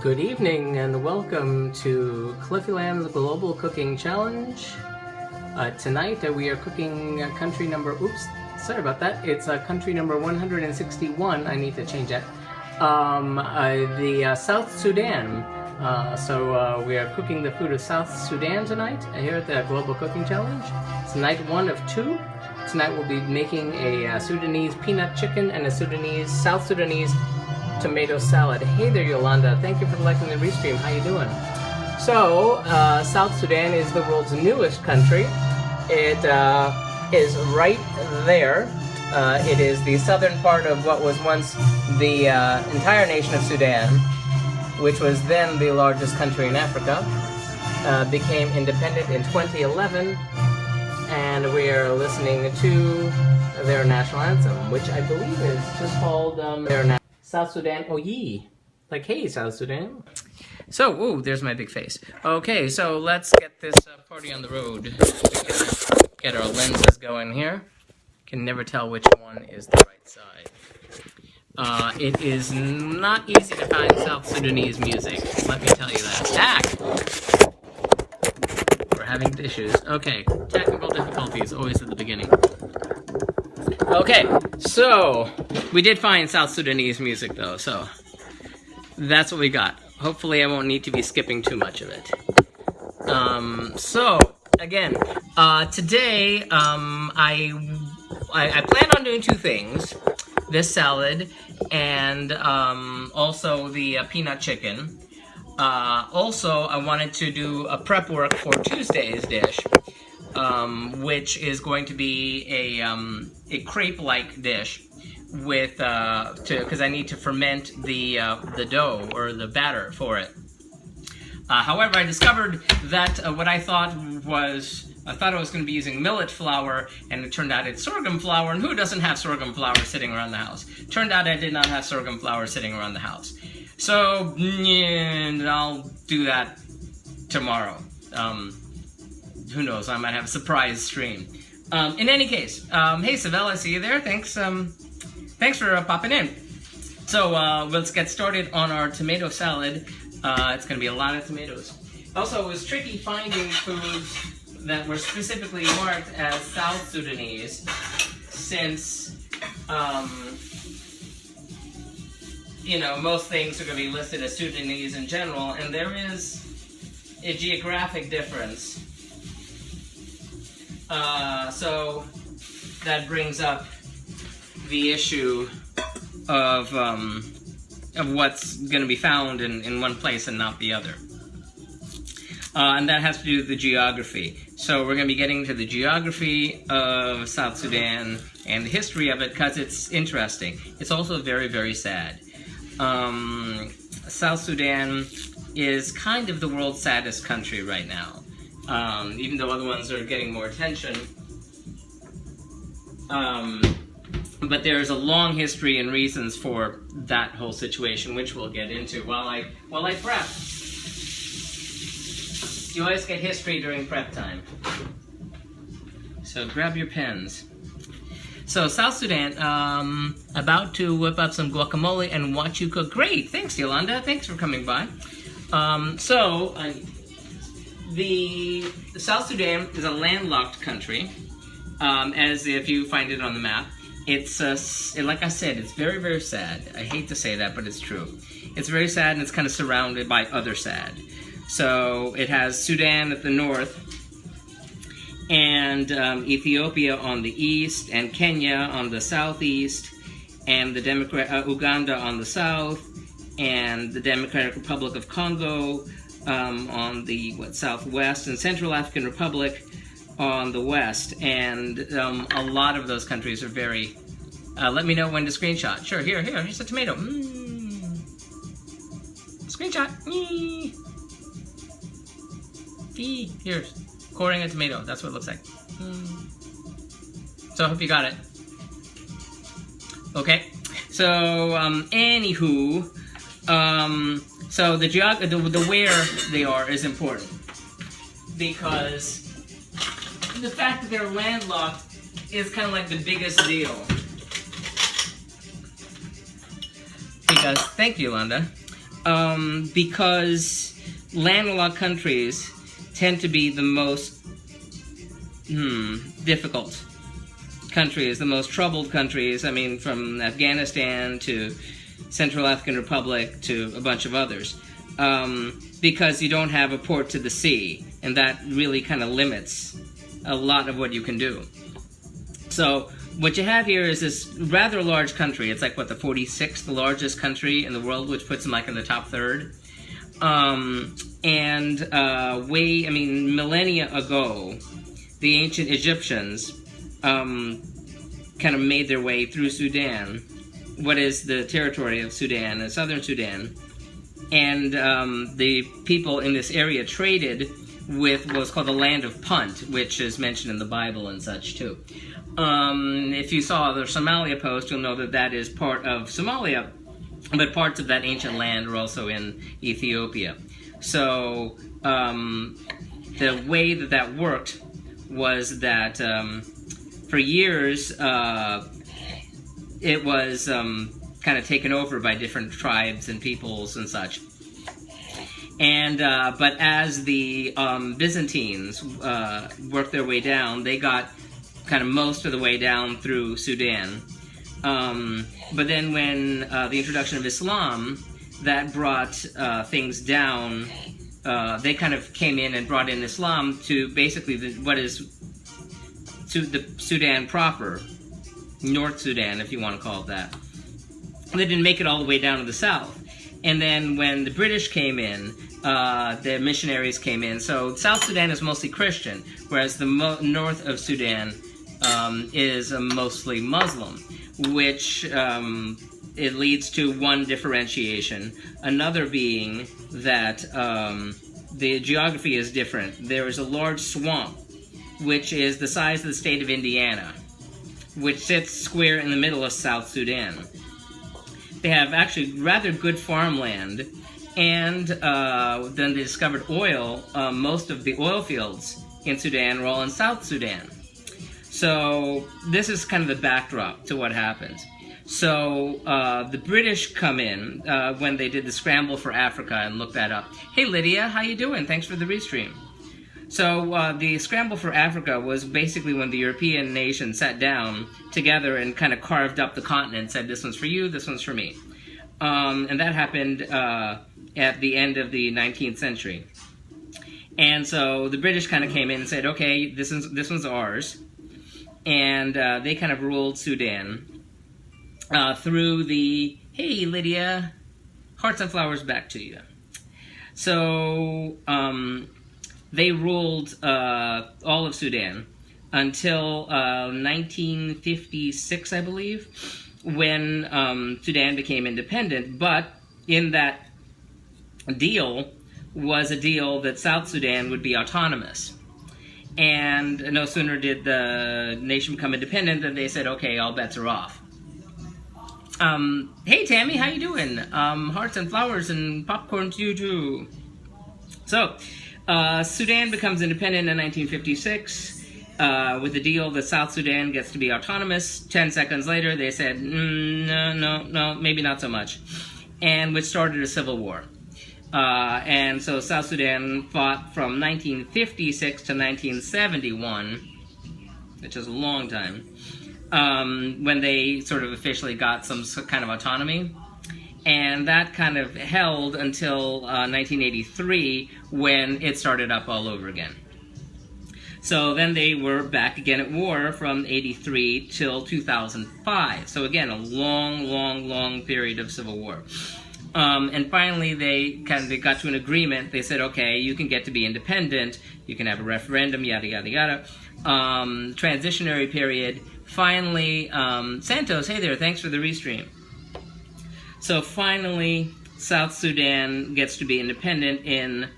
Good evening and welcome to Cliffyland's Global Cooking Challenge. Tonight we are cooking country number, sorry about that, it's country number 161, I need to change that, South Sudan. So we are cooking the food of South Sudan tonight here at the Global Cooking Challenge. It's night 1 of 2. Tonight we'll be making a Sudanese peanut chicken and a South Sudanese tomato salad. Hey there, Yolanda. Thank you for liking the restream. How you doing? So, South Sudan is the world's newest country. It is right there. It is the southern part of what was once the entire nation of Sudan, which was then the largest country in Africa. Became independent in 2011, and we are listening to their national anthem, which I believe is just called their national South Sudan, oh yee. Like, hey, South Sudan. So, ooh, there's my big face. Okay, so let's get this party on the road. We can get our lenses going here. Can never tell which one is the right side. It is not easy to find South Sudanese music. Let me tell you that. We're having issues. Okay, technical difficulties, always at the beginning. Okay, so we did find South Sudanese music though, so that's what we got. Hopefully I won't need to be skipping too much of it. So again, today I plan on doing two things: this salad and also the peanut chicken. Also, I wanted to do a prep work for Tuesday's dish. Which is going to be a crepe-like dish with because I need to ferment the dough or the batter for it. However, I discovered that what I thought I was going to be using millet flour, and it turned out it's sorghum flour. And who doesn't have sorghum flour sitting around the house? Turned out I did not have sorghum flour sitting around the house. So I'll do that tomorrow. Who knows, I might have a surprise stream. In any case, hey Savelle, I see you there. Thanks for popping in. So let's get started on our tomato salad. It's going to be a lot of tomatoes. Also, it was tricky finding foods that were specifically marked as South Sudanese, since you know, most things are going to be listed as Sudanese in general, and there is a geographic difference. So that brings up the issue of what's going to be found in one place and not the other. And that has to do with the geography. So we're going to be getting to the geography of South Sudan and the history of it because it's interesting. It's also very, very sad. South Sudan is kind of the world's saddest country right now. Even though other ones are getting more attention. But there's a long history and reasons for that whole situation, which we'll get into while I prep. You always get history during prep time. So grab your pens. So South Sudan, about to whip up some guacamole and watch you cook. Great, thanks Yolanda, thanks for coming by. The South Sudan is a landlocked country, as if you find it on the map. It's, like I said, it's very, very sad. I hate to say that, but it's true. It's very sad, and it's kind of surrounded by other sad. So it has Sudan at the north, and Ethiopia on the east, and Kenya on the southeast, and the Uganda on the south, and the Democratic Republic of Congo on the southwest, and Central African Republic on the west. And a lot of those countries are very let me know when to screenshot. Sure, here's a tomato. Screenshot. Here's coring a tomato. That's what it looks like. So I hope you got it. Okay, so anywho, so the where they are is important, because the fact that they're landlocked is kind of like the biggest deal. Because, thank you, Yolanda. because landlocked countries tend to be the most difficult countries, the most troubled countries. I mean, from Afghanistan to Central African Republic to a bunch of others, because you don't have a port to the sea, and that really kind of limits a lot of what you can do. So what you have here is this rather large country. It's like, what, the 46th largest country in the world, which puts them like in the top third. Millennia ago, the ancient Egyptians kind of made their way through Sudan, what is the territory of Sudan and southern Sudan, and the people in this area traded with what was called the land of Punt, which is mentioned in the Bible and such too. If you saw the Somalia post, you'll know that that is part of Somalia, but parts of that ancient land are also in Ethiopia. So the way that that worked was that for years it was kind of taken over by different tribes and peoples and such. And but as the Byzantines worked their way down, they got kind of most of the way down through Sudan. But then when the introduction of Islam, that brought things down. They kind of came in and brought in Islam to basically what is to the Sudan proper, North Sudan, if you want to call it that. They didn't make it all the way down to the south. And then when the British came in, the missionaries came in. So South Sudan is mostly Christian, whereas the north of Sudan is mostly Muslim, which it leads to one differentiation. Another being that the geography is different. There is a large swamp, which is the size of the state of Indiana, which sits square in the middle of South Sudan. They have actually rather good farmland, and then they discovered oil. Most of the oil fields in Sudan are all in South Sudan. So this is kind of the backdrop to what happens. So the British come in when they did the Scramble for Africa and looked that up. Hey Lydia, how you doing? Thanks for the restream. So the Scramble for Africa was basically when the European nations sat down together and kind of carved up the continent, said this one's for you, this one's for me. And that happened at the end of the 19th century. And so the British kind of came in and said, okay, this one's ours. And they kind of ruled Sudan through the, hey Lydia, hearts and flowers back to you. So they ruled all of Sudan until 1956, I believe, when Sudan became independent. But in that deal was a deal that South Sudan would be autonomous. And no sooner did the nation become independent than they said, okay, all bets are off. Hey Tammy, how you doing? Hearts and flowers and popcorn to you too. So, Sudan becomes independent in 1956 with the deal that South Sudan gets to be autonomous. 10 seconds later, they said, no, maybe not so much. And which started a civil war. And so South Sudan fought from 1956 to 1971, which is a long time, when they sort of officially got some kind of autonomy. And that kind of held until 1983, when it started up all over again. So then they were back again at war from 83 till 2005. So again, a long period of civil war. And finally, they got to an agreement. They said, okay, you can get to be independent. You can have a referendum, yada, yada, yada. Transitionary period. Finally, Santos, hey there, thanks for the restream. So finally, South Sudan gets to be independent in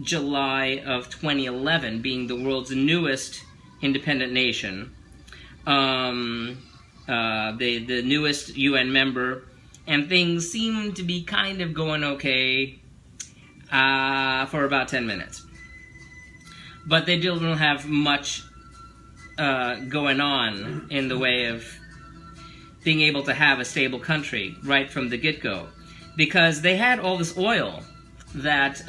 July of 2011, being the world's newest independent nation. The newest UN member. And things seem to be kind of going okay for about 10 minutes. But they still don't have much going on in the way of being able to have a stable country right from the get-go. because they had all this oil that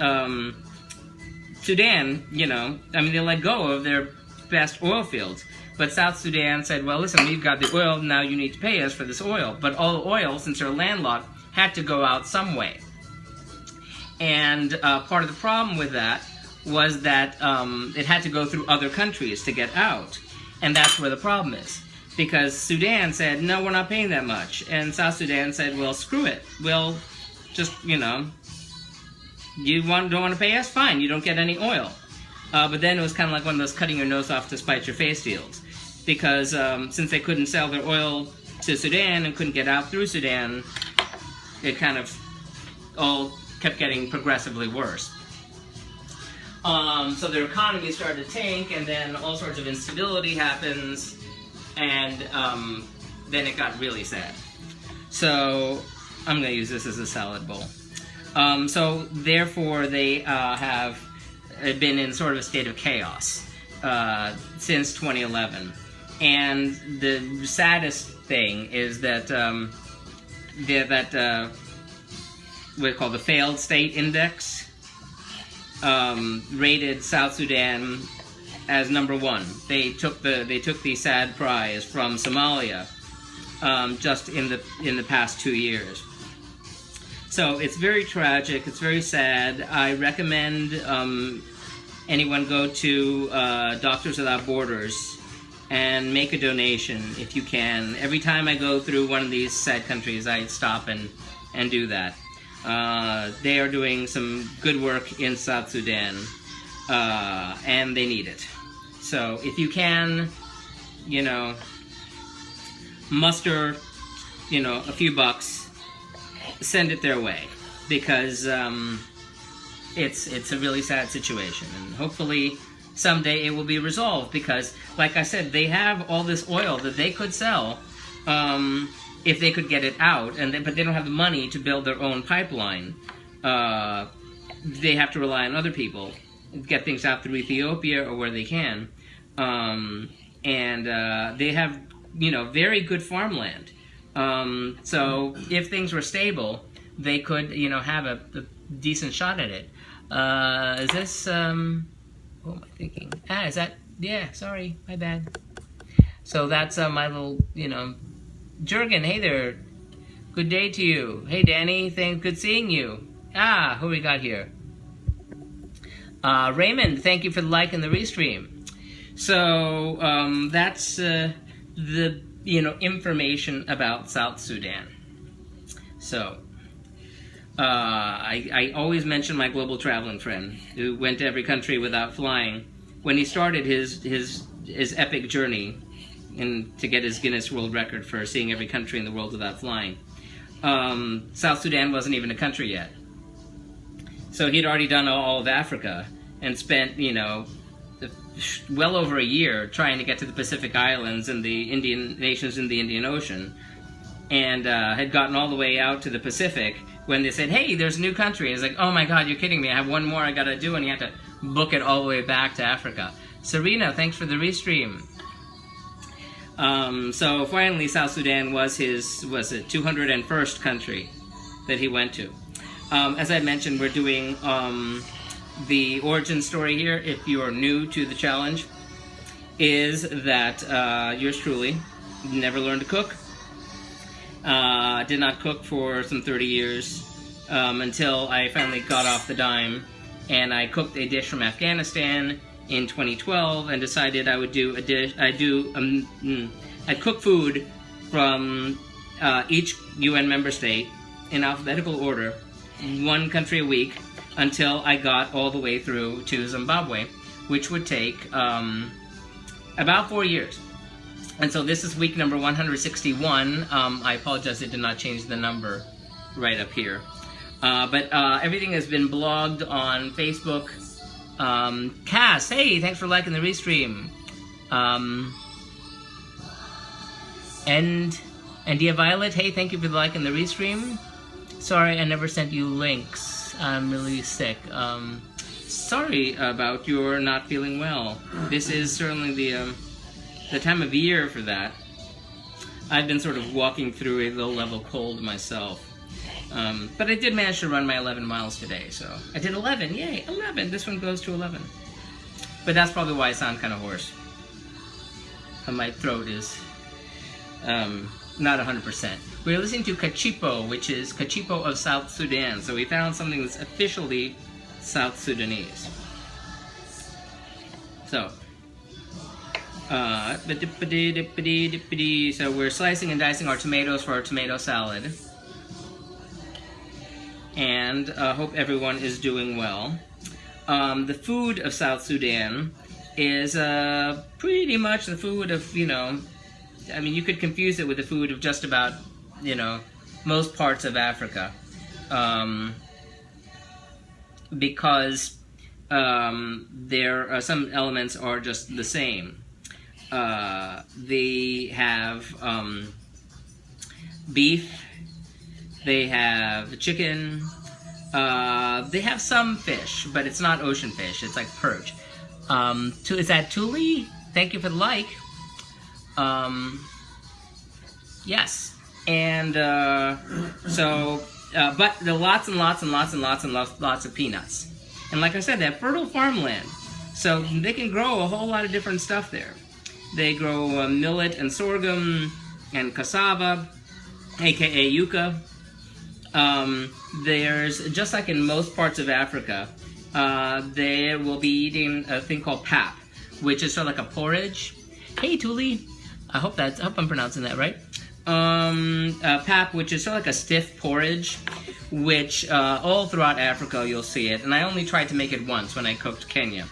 Sudan, you know, I mean, they let go of their best oil fields. But South Sudan said, well, listen, we've got the oil, now you need to pay us for this oil. But all the oil, since they're landlocked, had to go out some way. And part of the problem with that was that it had to go through other countries to get out. And that's where the problem is. Because Sudan said, no, we're not paying that much. And South Sudan said, well, screw it. We'll just, you know, you don't want to pay us? Fine, you don't get any oil. But then it was kind of like one of those cutting your nose off to spite your face deals. Because since they couldn't sell their oil to Sudan and couldn't get out through Sudan, it kind of all kept getting progressively worse. So their economy started to tank, and then all sorts of instability happens, and then it got really sad. So I'm going to use this as a salad bowl. So therefore they have been in sort of a state of chaos since 2011. And the saddest thing is that what's called the Failed State Index rated South Sudan as #1. They took the sad prize from Somalia just in the past 2 years. So it's very tragic. It's very sad. I recommend anyone go to Doctors Without Borders and make a donation if you can. Every time I go through one of these sad countries, I stop and do that. They are doing some good work in South Sudan, and they need it. So if you can, you know, muster, you know, a few bucks, send it their way, because it's a really sad situation, and hopefully someday it will be resolved, because like I said, they have all this oil that they could sell if they could get it out, but they don't have the money to build their own pipeline. They have to rely on other people, get things out through Ethiopia or where they can, and they have, you know, very good farmland. So if things were stable, they could, you know, have a decent shot at it. Is this, what am I thinking? Is that, yeah, sorry, my bad. So that's my little, you know, Jurgen, hey there. Good day to you. Hey Danny, good seeing you. Who we got here? Raymond, thank you for the like and the restream. So that's the, you know, information about South Sudan. So I always mention my global traveling friend who went to every country without flying when he started his epic journey to get his Guinness World Record for seeing every country in the world without flying. South Sudan wasn't even a country yet. So he'd already done all of Africa and spent, you know, well over a year trying to get to the Pacific Islands and the Indian nations in the Indian Ocean, and had gotten all the way out to the Pacific when they said, hey, there's a new country. It's like, oh my god, you're kidding me, I have one more I gotta do, and you have to book it all the way back to Africa. Serena, thanks for the restream. So finally South Sudan was his, was it 201st country that he went to. As I mentioned, we're doing the origin story here, if you are new to the challenge, is that yours truly never learned to cook. Did not cook for some 30 years until I finally got off the dime, and I cooked a dish from Afghanistan in 2012 and decided I would do a dish. I'd cook food from each UN member state in alphabetical order, one country a week, until I got all the way through to Zimbabwe, which would take about 4 years. And so this is week number 161. I apologize, it did not change the number right up here. But everything has been blogged on Facebook. Cass, hey, thanks for liking the restream. And Dia Violet, hey, thank you for liking the restream. Sorry, I never sent you links. I'm really sick. Sorry about your not feeling well. This is certainly the time of year for that. I've been sort of walking through a low-level cold myself. But I did manage to run my 11 miles today, so I did 11. Yay, 11. This one goes to 11. But that's probably why I sound kind of hoarse. And my throat is not 100%. We're listening to Kachipo, which is Kachipo of South Sudan. So we found something that's officially South Sudanese. So, so we're slicing and dicing our tomatoes for our tomato salad. And hope everyone is doing well. The food of South Sudan is pretty much the food of, you know, I mean, you could confuse it with the food of just about, you know, most parts of Africa. Because there are some elements are just the same. They have beef, they have chicken, they have some fish, but it's not ocean fish, it's like perch. Is that Thule? Thank you for the like. Yes. And but there are lots and lots and lots and lots and lots of peanuts. And like I said, they have fertile farmland. So they can grow a whole lot of different stuff there. They grow millet and sorghum and cassava, aka yucca. There's, just like in most parts of Africa, they will be eating a thing called pap, which is sort of like a porridge. Hey, Thule. I hope I'm pronouncing that right. Pap, which is sort of like a stiff porridge, which all throughout Africa you'll see it. And I only tried to make it once when I cooked Kenya.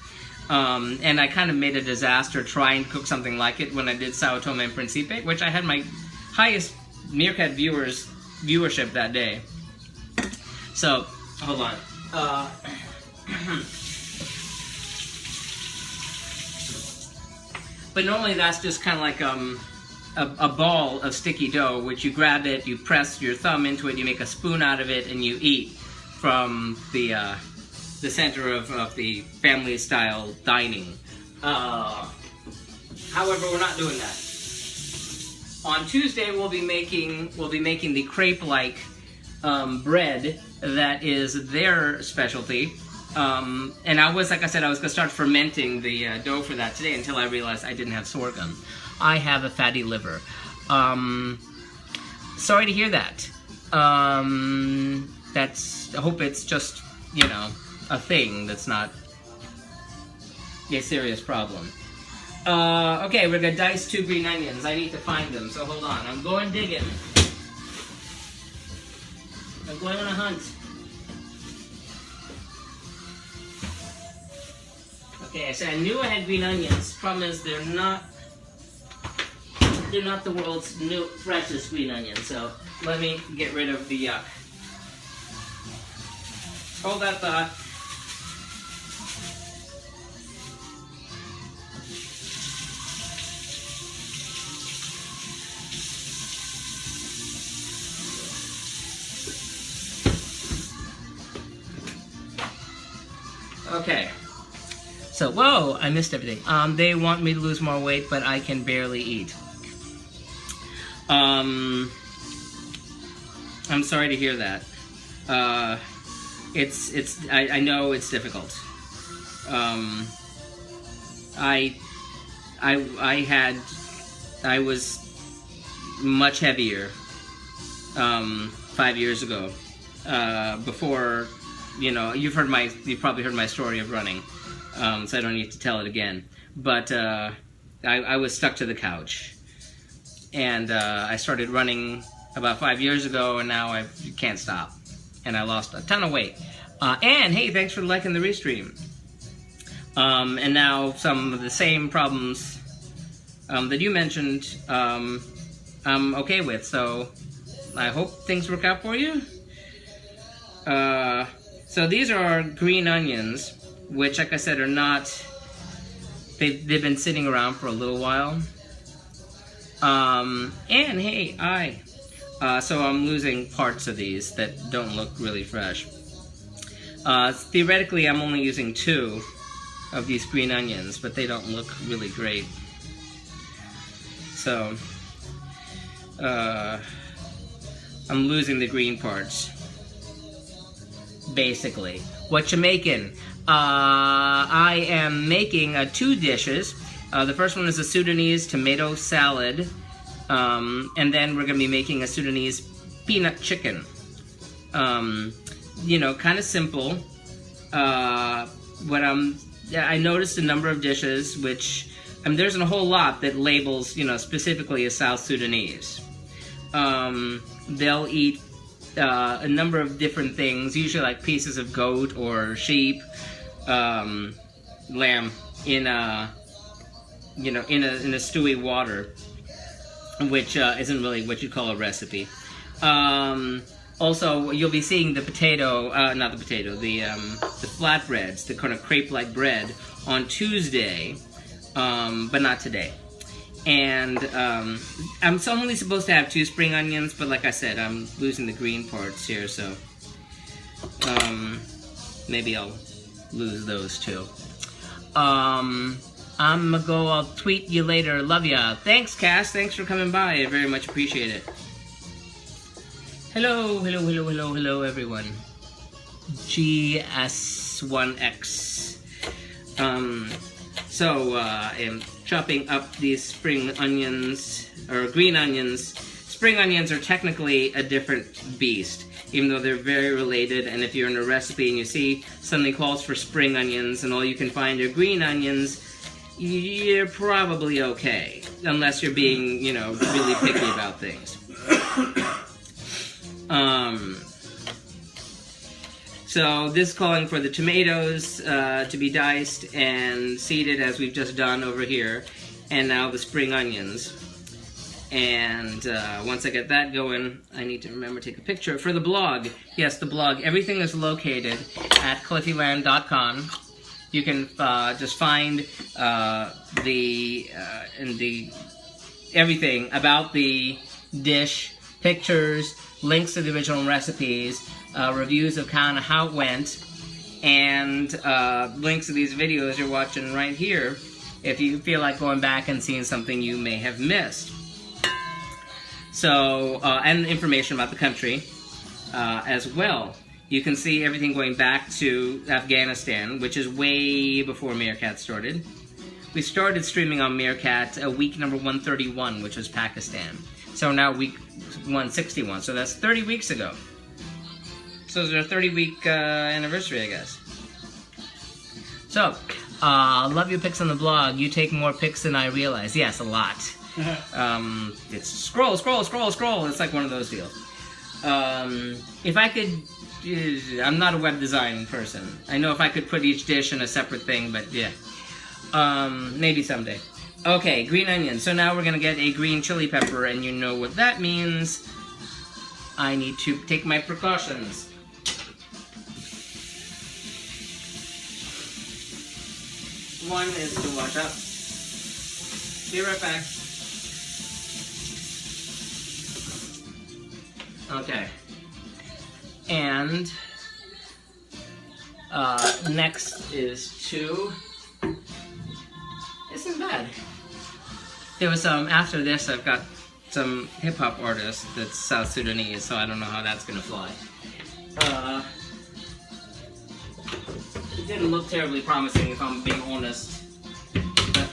And I kind of made a disaster trying to cook something like it when I did Sao Tome and Principe, which I had my highest Meerkat viewership that day. So, hold on. But normally that's just kind of like a ball of sticky dough, which you grab it, you press your thumb into it, you make a spoon out of it, and you eat from the center of the family-style dining. However, we're not doing that. On Tuesday, we'll be making the crepe-like bread that is their specialty. And like I said, I was going to start fermenting the dough for that today until I realized I didn't have sorghum. I have a fatty liver. Sorry to hear that. I hope it's just, you know, a thing that's not a serious problem. Okay, we're going to dice 2 green onions. I need to find them, so hold on. I'm going digging. I'm going on a hunt. Okay, so I knew I had green onions. Problem is, they're not the world's freshest green onions, so let me get rid of the yuck. Hold that thought. Okay. So, whoa, I missed everything. They want me to lose more weight, but I can barely eat. I'm sorry to hear that. I know it's difficult. I was much heavier 5 years ago. Before, you know, you've probably heard my story of running. So I don't need to tell it again. But I was stuck to the couch. And I started running about 5 years ago, and now I can't stop. And I lost a ton of weight. And hey, thanks for liking the restream. And now some of the same problems that you mentioned, I'm okay with. So I hope things work out for you. So these are green onions, which, like I said, are not, they've been sitting around for a little while. And hey, so I'm losing parts of these that don't look really fresh. Theoretically, I'm only using 2 of these green onions, but they don't look really great. So, I'm losing the green parts. basically. What you making? I am making 2 dishes. The first one is a Sudanese tomato salad, and then we're going to be making a Sudanese peanut chicken. You know, kind of simple. I noticed a number of dishes, which, there isn't a whole lot that labels, you know, specifically as South Sudanese. They'll eat a number of different things, usually like pieces of goat or sheep, lamb in a, you know, in a stewy water, which isn't really what you'd call a recipe. Also, you'll be seeing the potato, not the potato, the flatbreads, the kind of crepe-like bread on Tuesday, but not today. And I'm only supposed to have 2 spring onions, but like I said, I'm losing the green parts here, so maybe I'll lose those too. I'm gonna go, I'll tweet you later. Love ya. Thanks, Cass. Thanks for coming by. I very much appreciate it. Hello, hello, hello, hello, hello, everyone. GS1X. So, I'm chopping up these spring onions, or green onions. Spring onions are technically a different beast, even though they're very related, and if you're in a recipe and you see something calls for spring onions and all you can find are green onions, you're probably okay, unless you're being, you know, really picky about things. So this is calling for the tomatoes to be diced and seeded as we've just done over here, and now the spring onions. And once I get that going, I need to remember to take a picture for the blog. Yes, the blog. Everything is located at cliffyland.com. You can just find everything about the dish, pictures, links to the original recipes, reviews of kind of how it went, and links to these videos you're watching right here if you feel like going back and seeing something you may have missed. So, and information about the country as well. You can see everything going back to Afghanistan, which is way before Meerkat started. We started streaming on Meerkat week number 131, which was Pakistan. So now week 161, so that's 30 weeks ago. So it's our 30-week anniversary, I guess. So, love your pics on the blog. You take more pics than I realize. Yes, a lot. It's scroll. It's like one of those deals. If I could, I'm not a web design person. I know if I could put each dish in a separate thing, but yeah. Maybe someday. Okay, green onion. So now we're gonna get a green chili pepper, and you know what that means. I need to take my precautions. One is to wash up. Be right back. Okay. And next is 2. Isn't bad. There was after this I've got some hip-hop artist that's South Sudanese, so I don't know how that's gonna fly. It didn't look terribly promising, if I'm being honest. But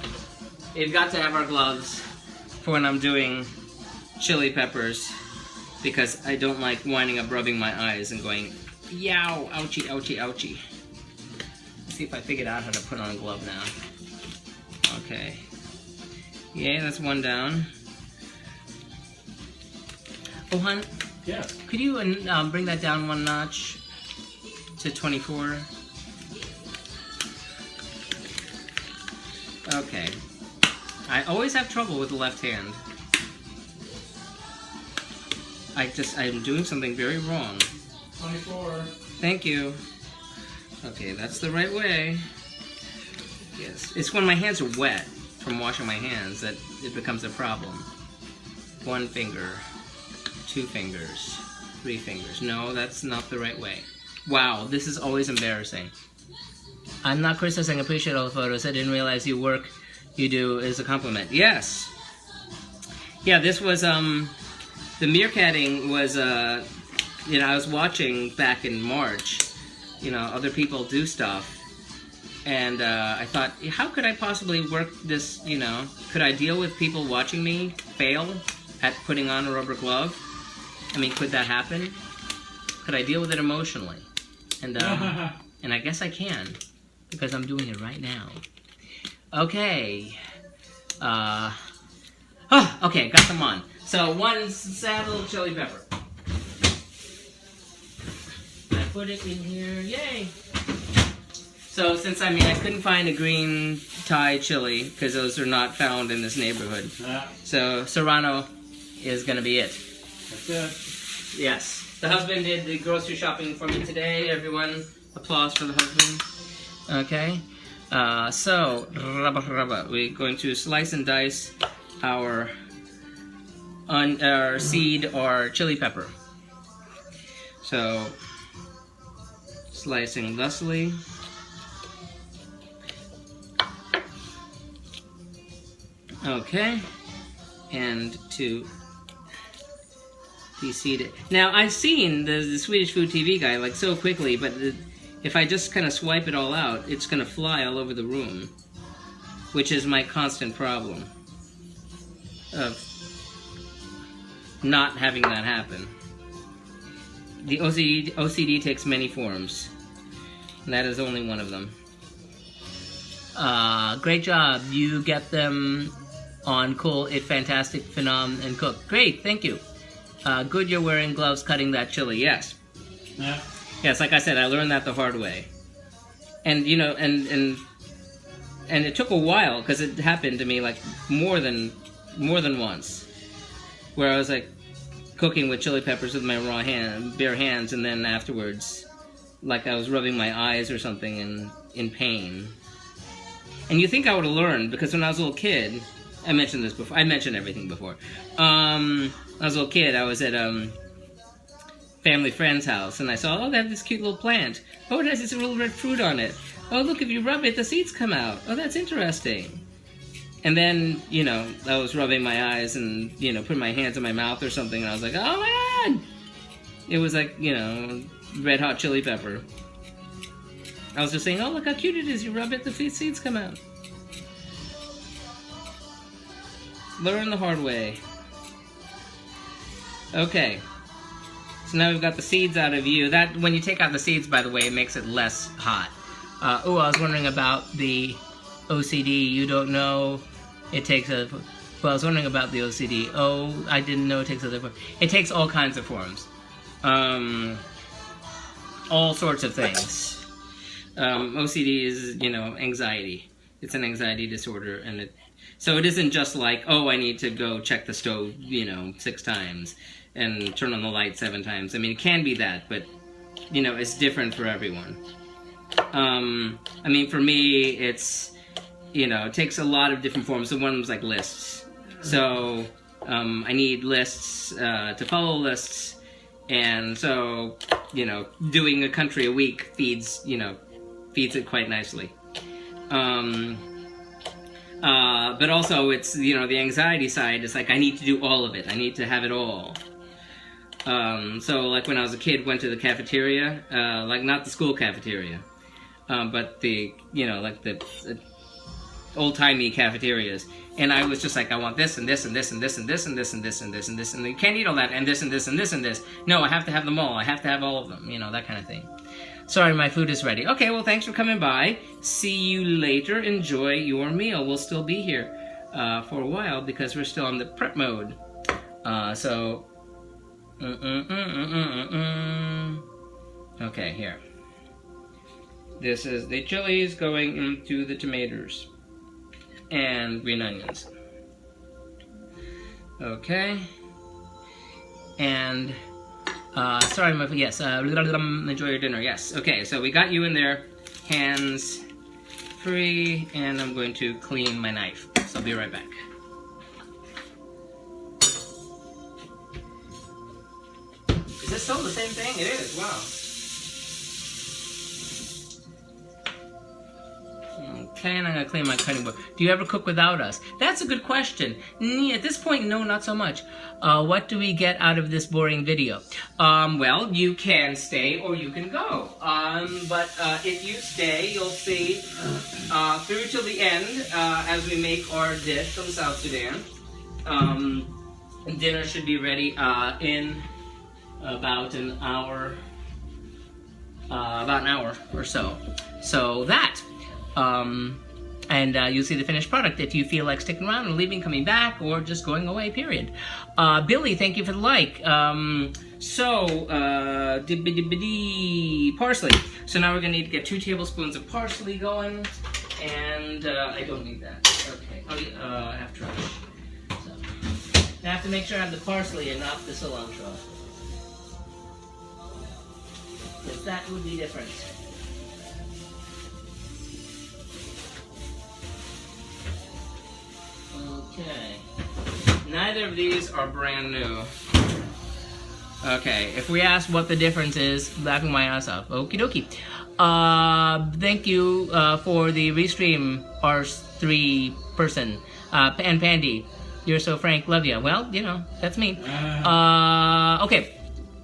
we've got to have our gloves for when I'm doing chili peppers, because I don't like winding up rubbing my eyes and going, yow, ouchie, ouchie, ouchie. Let's see if I figured out how to put on a glove now. Okay. Yeah, that's one down. Oh, hon? Yes. Could you bring that down 1 notch to 24? Okay. I always have trouble with the left hand. I'm doing something very wrong. 24. Thank you. Okay, that's the right way. Yes. It's when my hands are wet from washing my hands that it becomes a problem. 1 finger. 2 fingers. 3 fingers. No, that's not the right way. Wow, this is always embarrassing. I'm not criticizing, I appreciate all the photos. I didn't realize you do is a compliment. Yes! Yeah, this was, the meerkatting was, you know, I was watching back in March, you know, other people do stuff. And I thought, how could I possibly work this, you know, could I deal with people watching me fail at putting on a rubber glove? I mean, could that happen? Could I deal with it emotionally? And I guess I can, because I'm doing it right now. Okay. Okay, got them on. So, one sad little chili pepper. I put it in here, yay! So, since, I mean, I couldn't find a green Thai chili, because those are not found in this neighborhood. So, Serrano is going to be it. That's it. Yes. The husband did the grocery shopping for me today. Everyone, applause for the husband. Okay. So, we're going to slice and dice our seed or chili pepper. So, slicing thusly. Okay, and to de-seed it. Now, I've seen the Swedish Food TV guy, like, so quickly, but if I just kind of swipe it all out, it's going to fly all over the room, which is my constant problem of not having that happen. The OCD takes many forms, and that is only one of them. Great job. You get them on Cool, It, Fantastic, Phenom, and Cook. Great, thank you. Good you're wearing gloves cutting that chili, yes. Yeah. Yes, like I said, I learned that the hard way. And, you know, and it took a while, because it happened to me, like, more than once. Where I was, like, cooking with chili peppers with my bare hands, and then afterwards, like I was rubbing my eyes or something in pain. And you think I would have learned, because when I was a little kid, I mentioned this before. I mentioned everything before. When I was a little kid, I was at family friend's house, and I saw, oh, they have this cute little plant. Oh, it has this little red fruit on it. Oh, look, if you rub it, the seeds come out. Oh, that's interesting. And then, you know, I was rubbing my eyes and, you know, putting my hands in my mouth or something, and I was like, oh my God! It was like, you know, red hot chili pepper. I was just saying, oh, look how cute it is. You rub it, the seeds come out. Learn the hard way. Okay. So now we've got the seeds out of view. That, when you take out the seeds, by the way, it makes it less hot. Oh, I was wondering about the OCD. You don't know it takes a... Well, I was wondering about the OCD. Oh, I didn't know it takes other forms. It takes all kinds of forms. All sorts of things. OCD is, you know, anxiety. It's an anxiety disorder, and so it isn't just like, oh, I need to go check the stove, you know, 6 times and turn on the light 7 times. I mean, it can be that, but, you know, it's different for everyone. I mean, for me, it's, you know, it takes a lot of different forms. So one of them's like lists. So I need lists to follow lists, and so, you know, doing a country a week feeds it quite nicely. But also it's, you know, the anxiety side is like, I need to do all of it. I need to have it all. So like when I was a kid, went to the cafeteria, like not the school cafeteria, but the, you know, like the old-timey cafeterias. And I was just like, I want this and this and this and this and this and this and this and this and this, and you can't eat all that and this and this and this and this. No, I have to have them all. I have to have all of them. You know, that kind of thing. Sorry, my food is ready. Okay, well, thanks for coming by. See you later. Enjoy your meal. We'll still be here for a while because we're still in the prep mode. Okay, here. This is the chilies going into the tomatoes and green onions. Okay. And sorry, yes, enjoy your dinner. Yes. Okay, so we got you in there, hands free, and I'm going to clean my knife. So I'll be right back. Is this still the same thing? It is. Wow. Okay, and I'm gonna clean my cutting board. Do you ever cook without us? That's a good question. At this point, no, not so much. What do we get out of this boring video? Well, you can stay or you can go. But if you stay, you'll see through till the end as we make our dish from South Sudan. Dinner should be ready in about an hour or so. So that. And you'll see the finished product if you feel like sticking around and leaving, coming back, or just going away, period. Billy, thank you for the like. Parsley. So now we're gonna need to get 2 tablespoons of parsley going, and I don't need that. Okay, I have trash. So I have to make sure I have the parsley and not the cilantro, because that would be different. Okay. Neither of these are brand new. Okay, if we ask what the difference is, laughing my ass off. Okie dokie. Thank you for the restream, R3 person. And Pandy, you're so frank, love ya. Well, you know, that's me. Okay,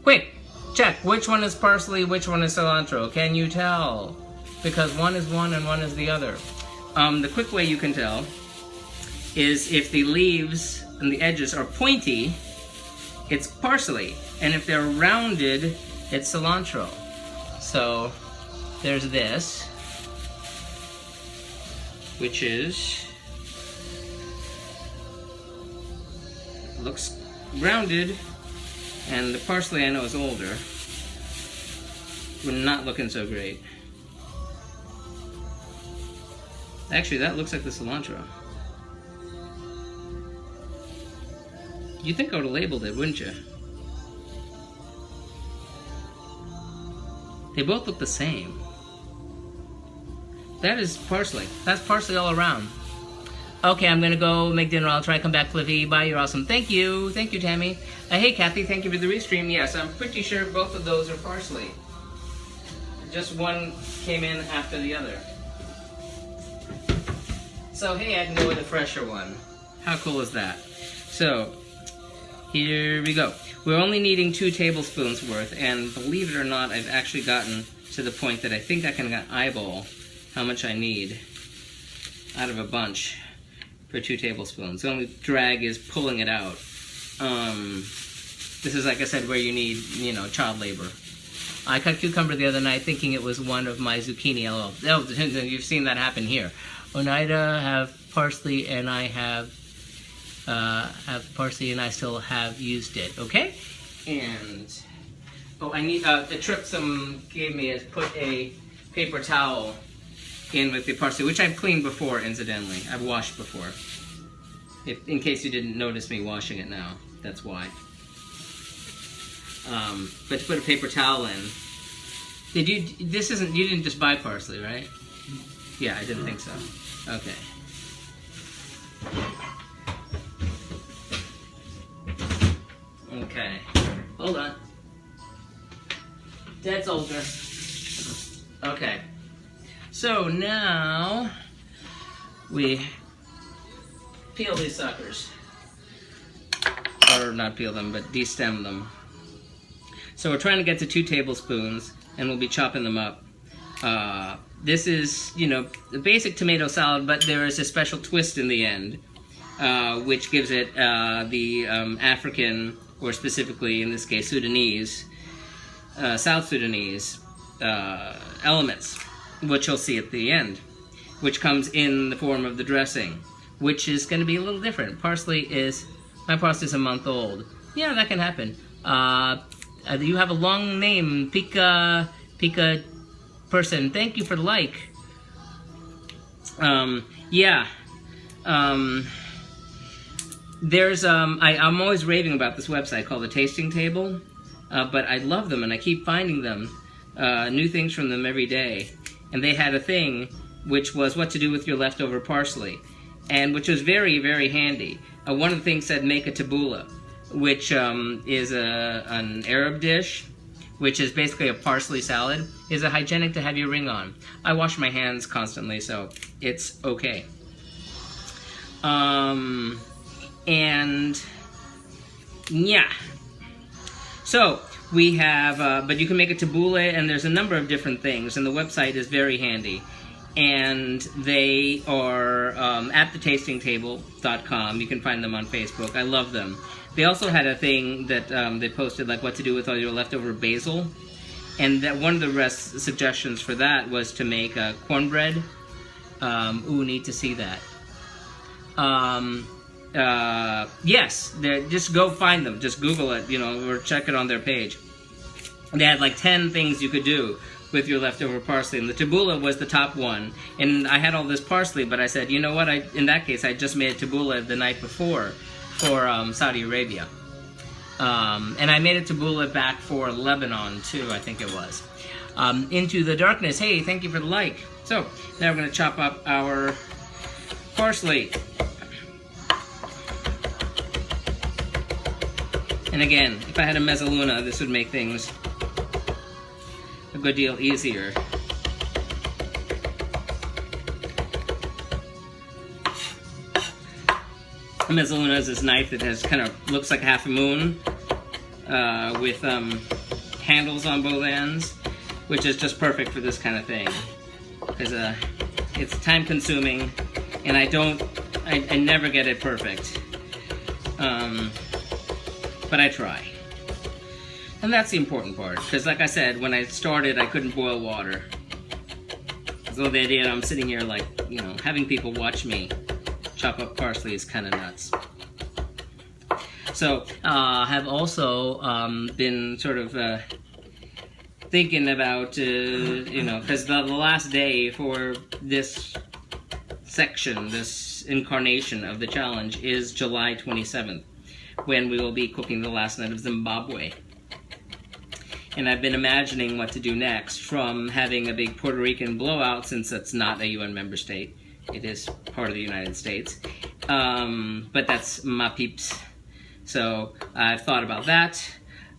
quick, check. Which one is parsley, which one is cilantro? Can you tell? Because one is one and one is the other. The quick way you can tell is if the leaves and the edges are pointy, it's parsley, and if they're rounded, it's cilantro. So there's this, which looks rounded, and the parsley I know is older. We're not looking so great. Actually, that looks like the cilantro. You'd think I would have labeled it, wouldn't you? They both look the same. That is parsley. That's parsley all around. Okay, I'm gonna go make dinner. I'll try to come back, Flippy. Bye, you're awesome. Thank you, Tammy. Hey, Kathy, thank you for the restream. Yes, I'm pretty sure both of those are parsley. Just one came in after the other. So, hey, I can go with a fresher one. How cool is that? So, here we go. We're only needing 2 tablespoons worth, and believe it or not, I've actually gotten to the point that I think I can eyeball how much I need out of a bunch for 2 tablespoons. The only drag is pulling it out. This is, like I said, where you need, you know, child labor. I cut cucumber the other night thinking it was one of my zucchini. Oh, you've seen that happen here. Oneida have parsley, and I have parsley, and I still have used it. Okay, and oh, I need the trick some gave me is put a paper towel in with the parsley, which I've cleaned before, incidentally. I've washed before. In case you didn't notice me washing it now, that's why. But to put a paper towel in. You didn't just buy parsley, right? Yeah, I didn't think so. Okay. Okay. Hold on. Dead soldier. Okay. So now we peel these suckers. Or not peel them, but de-stem them. So we're trying to get to 2 tablespoons, and we'll be chopping them up. This is, you know, the basic tomato salad, but there is a special twist in the end, which gives it the African, or specifically in this case Sudanese, South Sudanese elements, which you'll see at the end, which comes in the form of the dressing, which is going to be a little different. My parsley is a month old. Yeah, that can happen. You have a long name, Pika person. Thank you for the like. Yeah. There's I'm always raving about this website called The Tasting Table, but I love them and I keep finding them, new things from them every day. And they had a thing which was what to do with your leftover parsley, and which was very, very handy. One of the things said make a tabbouleh, which is an Arab dish, which is basically a parsley salad. Is it hygienic to have your ring on? I wash my hands constantly, so it's okay. And yeah. So we have, but you can make a tabbouleh, and there's a number of different things, and the website is very handy. And they are at thetastingtable.com. You can find them on Facebook. I love them. They also had a thing that they posted, like what to do with all your leftover basil. And that one of the suggestions for that was to make cornbread. Ooh, need to see that. Yes, just go find them. Just Google it, or check it on their page. They had like 10 things you could do with your leftover parsley, and the tabbouleh was the top one. And I had all this parsley, but I said, you know what? In that case, I just made a tabbouleh the night before for Saudi Arabia, and I made a tabbouleh back for Lebanon too. I think it was. Into the darkness. Hey, thank you for the like. So now we're going to chop up our parsley. And again, if I had a mezzaluna, this would make things a good deal easier. A mezzaluna is this knife that has looks like half a moon with handles on both ends, which is just perfect for this kind of thing, because it's time consuming, and I never get it perfect, but I try. And that's the important part, because like I said, when I started, I couldn't boil water. So the idea that I'm sitting here like, having people watch me chop up parsley is kind of nuts. So, have also been sort of thinking about, because the last day for this section, this incarnation of the challenge is July 27th, when we will be cooking the last night of Zimbabwe. And I've been imagining what to do next, from having a big Puerto Rican blowout, since it's not a UN member state. It is part of the United States. But that's my peeps. So I've thought about that.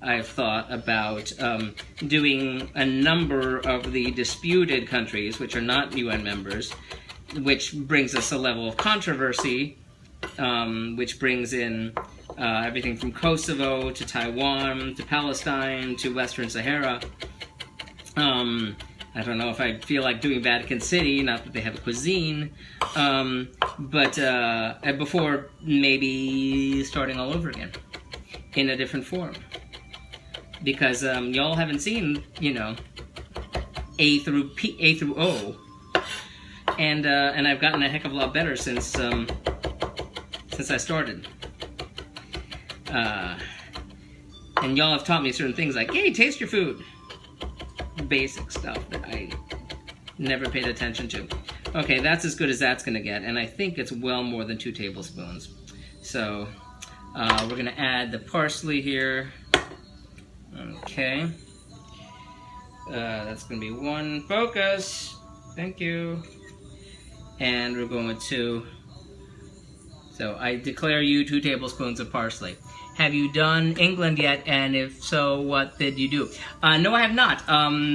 I've thought about doing a number of the disputed countries, which are not UN members, which brings us a level of controversy, which brings in everything from Kosovo to Taiwan to Palestine to Western Sahara. I don't know if I feel like doing Vatican City, not that they have a cuisine, but before maybe starting all over again in a different form. Because y'all haven't seen, A through O, and I've gotten a heck of a lot better since I started. And y'all have taught me certain things like, hey, taste your food. Basic stuff that I never paid attention to. Okay, that's as good as that's going to get, and I think it's well more than 2 tablespoons. So, we're going to add the parsley here. Okay. That's going to be 1 focus. Thank you. And we're going to... So, I declare you 2 tablespoons of parsley. Have you done England yet? And if so, what did you do? No, I have not.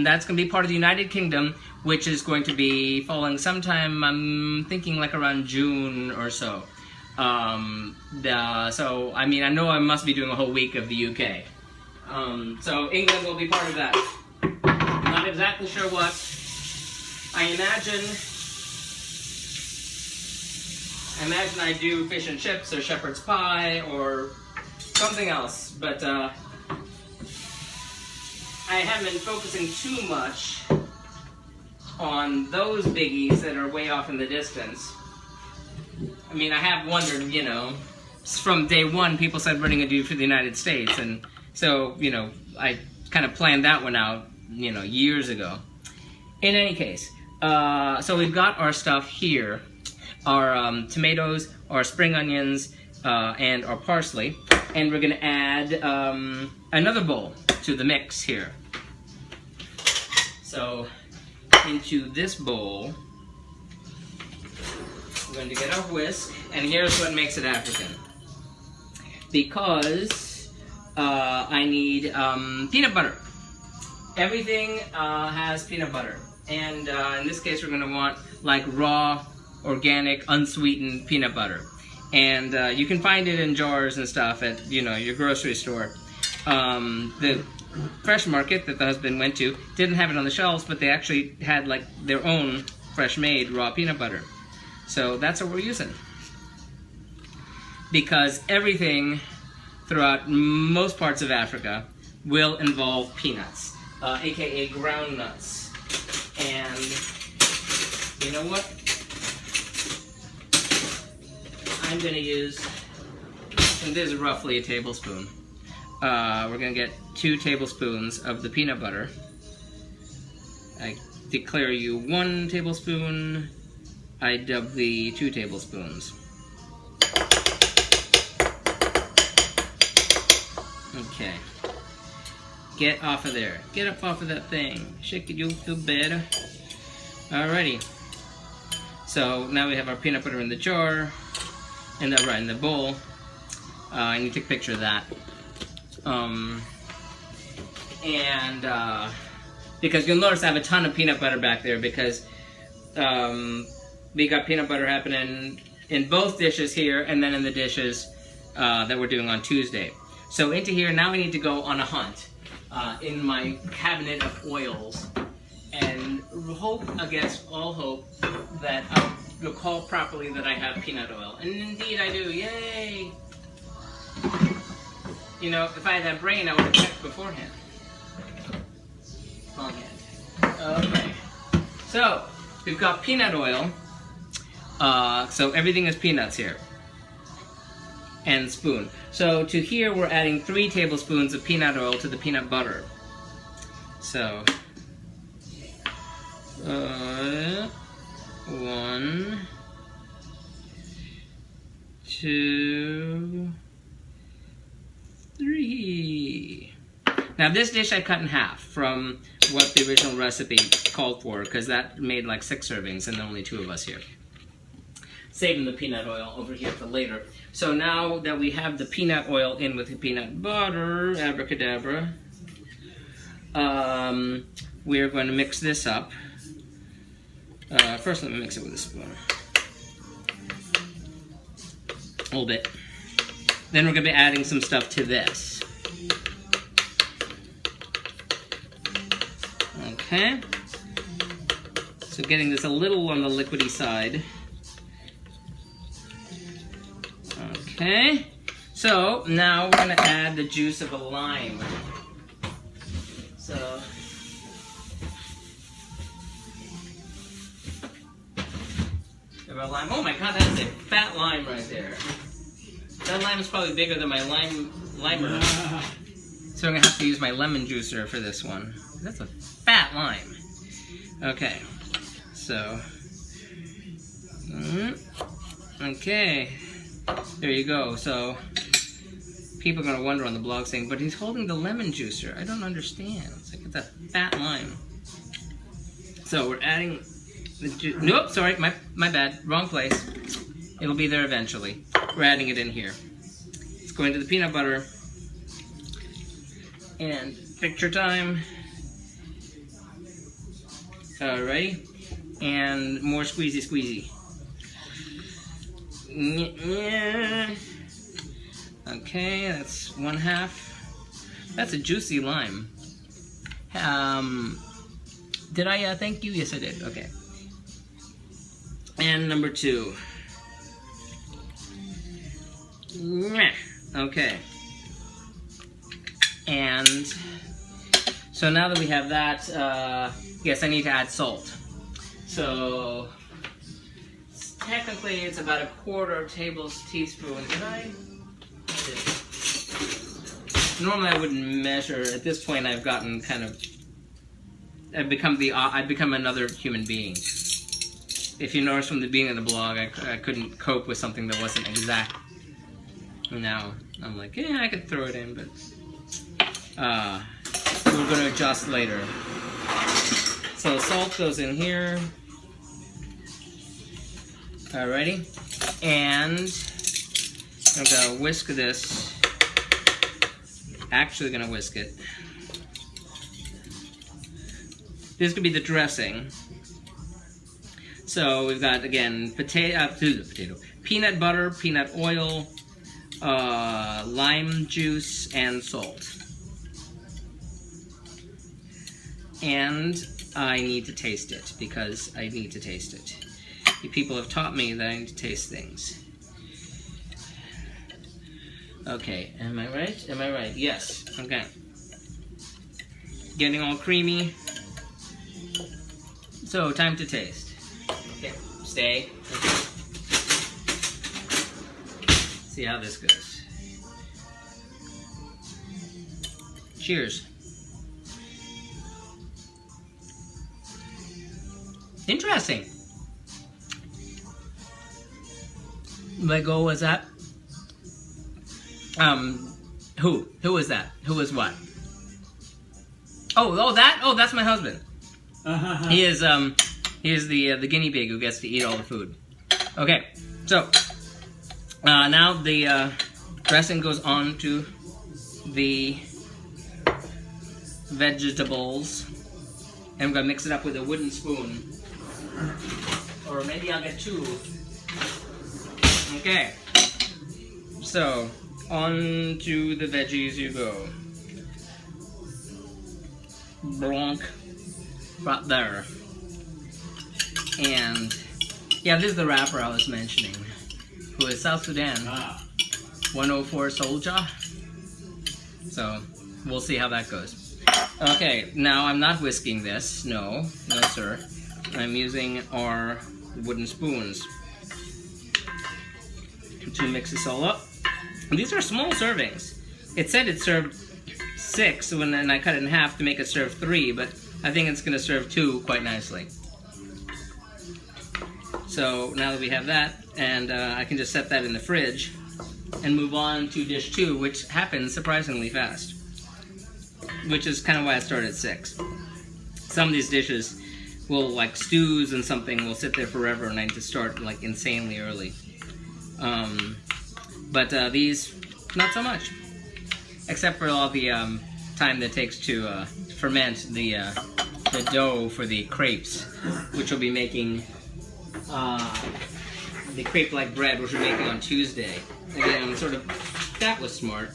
That's going to be part of the United Kingdom, which is going to be falling sometime, I'm thinking like around June or so. So, I mean, I know I must be doing a whole week of the UK. So England will be part of that. Not exactly sure what. I imagine I do fish and chips or shepherd's pie or something else, but I haven't been focusing too much on those biggies that are way off in the distance. I mean, I have wondered, from day one, people said we're going to do for the United States, and so, I kind of planned that one out, years ago. In any case, so we've got our stuff here, our tomatoes, our spring onions, and our parsley. And we're going to add another bowl to the mix here. So, into this bowl, we're going to get our whisk. And here's what makes it African. Because I need peanut butter. everything has peanut butter. And in this case, we're going to want like raw, organic, unsweetened peanut butter. And you can find it in jars and stuff at, you know, your grocery store. The fresh market that the husband went to didn't have it on the shelves, but they actually had like their own fresh-made raw peanut butter. So that's what we're using. Because everything throughout most parts of Africa will involve peanuts, aka ground nuts. And you know what? I'm going to use, and this is roughly a tablespoon. We're going to get 2 tablespoons of the peanut butter. I declare you 1 tablespoon. I dub the 2 tablespoons. Okay. Get off of there. Get up off of that thing. Shake it, you'll feel better. Alrighty. So now we have our peanut butter in the jar. And right in the bowl. I need to take a picture of that. Because you'll notice I have a ton of peanut butter back there because we got peanut butter happening in both dishes here and then in the dishes that we're doing on Tuesday. So into here, now we need to go on a hunt in my cabinet of oils and hope against all hope that I'll recall properly that I have peanut oil. And indeed I do, yay! You know, if I had that brain, I would have checked beforehand. Longhand. Okay. So, we've got peanut oil. So everything is peanuts here. And spoon. So to here, we're adding 3 tablespoons of peanut oil to the peanut butter. So, 1, 2, 3. Now this dish I cut in half from what the original recipe called for, because that made like 6 servings and only 2 of us here. Saving the peanut oil over here for later. So now that we have the peanut oil in with the peanut butter, abracadabra, we're going to mix this up. First let me mix it with a spoon. A little bit. Then we're going to be adding some stuff to this. Okay. So getting this a little on the liquidy side. Okay. So now we're going to add the juice of a lime. So lime. Oh my god, that's a fat lime right there. That lime is probably bigger than my limer. So I'm going to have to use my lemon juicer for this one. That's a fat lime. Okay. So. Okay. There you go. So people are going to wonder on the blog saying, but he's holding the lemon juicer. I don't understand. It's like it's a fat lime. So we're adding the juice. Nope, sorry, my bad. Wrong place. It'll be there eventually. We're adding it in here. It's going to the peanut butter. And picture time. Alrighty. And more squeezy squeezy. Okay, that's 1/2. That's a juicy lime. Did I thank you? Yes, I did. Okay. And number 2. Okay. And so now that we have that, yes, I need to add salt. So technically it's about a 1/4 teaspoon. Did I? Normally I wouldn't measure. At this point I've gotten kind of, I've become another human being. If you notice from the beginning of the blog, I couldn't cope with something that wasn't exact. Now I'm like, yeah, I could throw it in, but we're going to adjust later. So salt goes in here. Alrighty. And I'm going to whisk this. Actually going to whisk it. this could be the dressing. So we've got, again, peanut butter, peanut oil, lime juice, and salt. And I need to taste it, because I need to taste it. You people have taught me that I need to taste things. Okay, am I right? Am I right? Yes. Okay. Getting all creamy. So, time to taste. Okay, stay. Okay. See how this goes. Cheers. Interesting. Lego was that? Who was that? Who was what? Oh, that? Oh, that's my husband. He is the guinea pig who gets to eat all the food. Okay, so now the dressing goes on to the vegetables, and I'm gonna mix it up with a wooden spoon, or maybe I'll get two. Okay, so on to the veggies you go. Blanc, right there. And yeah, this is the rapper I was mentioning, who is South Sudan 104 soldier. So we'll see how that goes. Okay, now I'm not whisking this. No, sir. I'm using our wooden spoons to mix this all up. And these are small servings. It said it served 6, and then I cut it in half to make it serve 3, but I think it's going to serve 2 quite nicely. So now that we have that, and I can just set that in the fridge and move on to dish 2, which happens surprisingly fast, which is kind of why I started at 6. Some of these dishes will, like stews and something, will sit there forever, and I need to start like insanely early. But these, not so much, except for all the time that it takes to ferment the dough for the crepes, which we'll be making. The crepe-like bread, which we're making on Tuesday. Again, that was smart.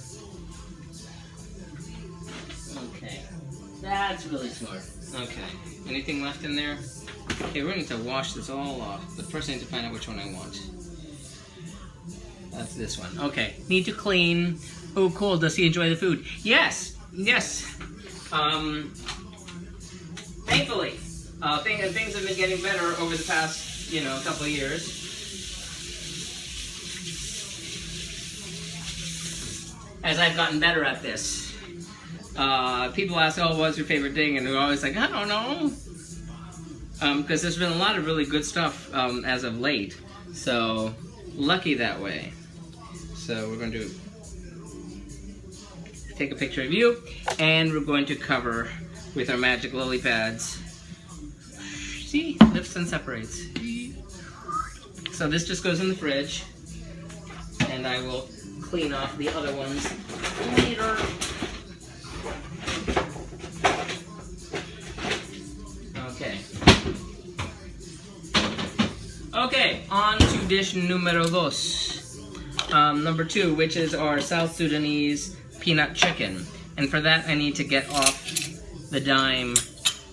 Okay, that's really smart. Okay, anything left in there? Okay, we're going to wash this all off, but first I need to find out which one I want. That's this one. Okay, need to clean. Oh, cool, does he enjoy the food? Yes, yes. Thankfully, things have been getting better over the past, couple of years. As I've gotten better at this. People ask, oh, what's your favorite thing? And we're always like, I don't know. Because there's been a lot of really good stuff as of late. So, lucky that way. So we're going to take a picture of you, and we're going to cover with our magic lily pads. See? Lifts and separates. So this just goes in the fridge, and I will clean off the other ones later. Okay. Okay, on to dish numero dos. Number 2, which is our South Sudanese peanut chicken. And for that, I need to get off the dime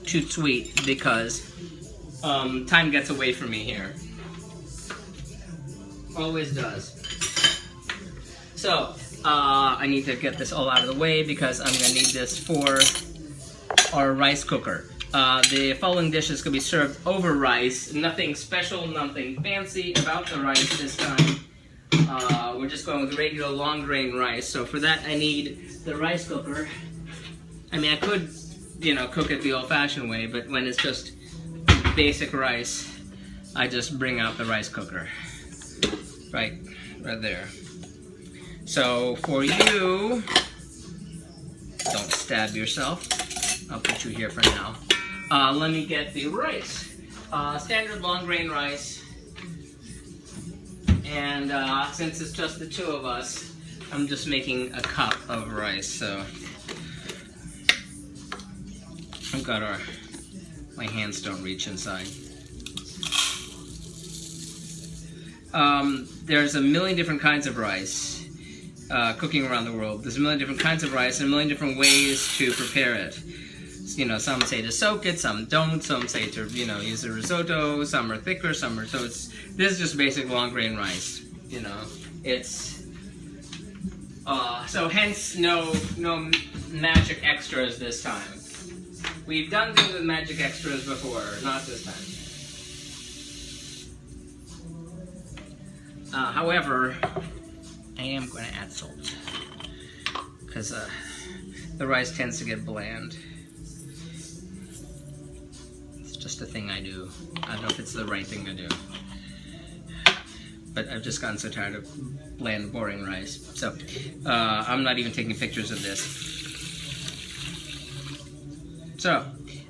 too sweet, because time gets away from me here. Always does. So, I need to get this all out of the way, because I'm going to need this for our rice cooker. The following dishes could be served over rice. Nothing special, nothing fancy about the rice this time. We're just going with regular long grain rice. So for that, I need the rice cooker. I mean, I could, cook it the old-fashioned way, but when it's just basic rice, I just bring out the rice cooker. Right there. So for you, don't stab yourself. I'll put you here for now. Let me get the rice. Standard long grain rice. And since it's just the 2 of us, I'm just making a cup of rice. So I've got our my hands don't reach inside. There's a million different kinds of rice cooking around the world. There's a million different kinds of rice and a million different ways to prepare it. You know, some say to soak it, some don't. Some say to, you know, use a risotto. Some are thicker, some are, so this is just basic long grain rice. You know, it's so hence no magic extras this time. We've done things with magic extras before, not this time. However, I am going to add salt because the rice tends to get bland. It's just a thing I do. I don't know if it's the right thing to do, but I've just gotten so tired of bland, boring rice. So I'm not even taking pictures of this. So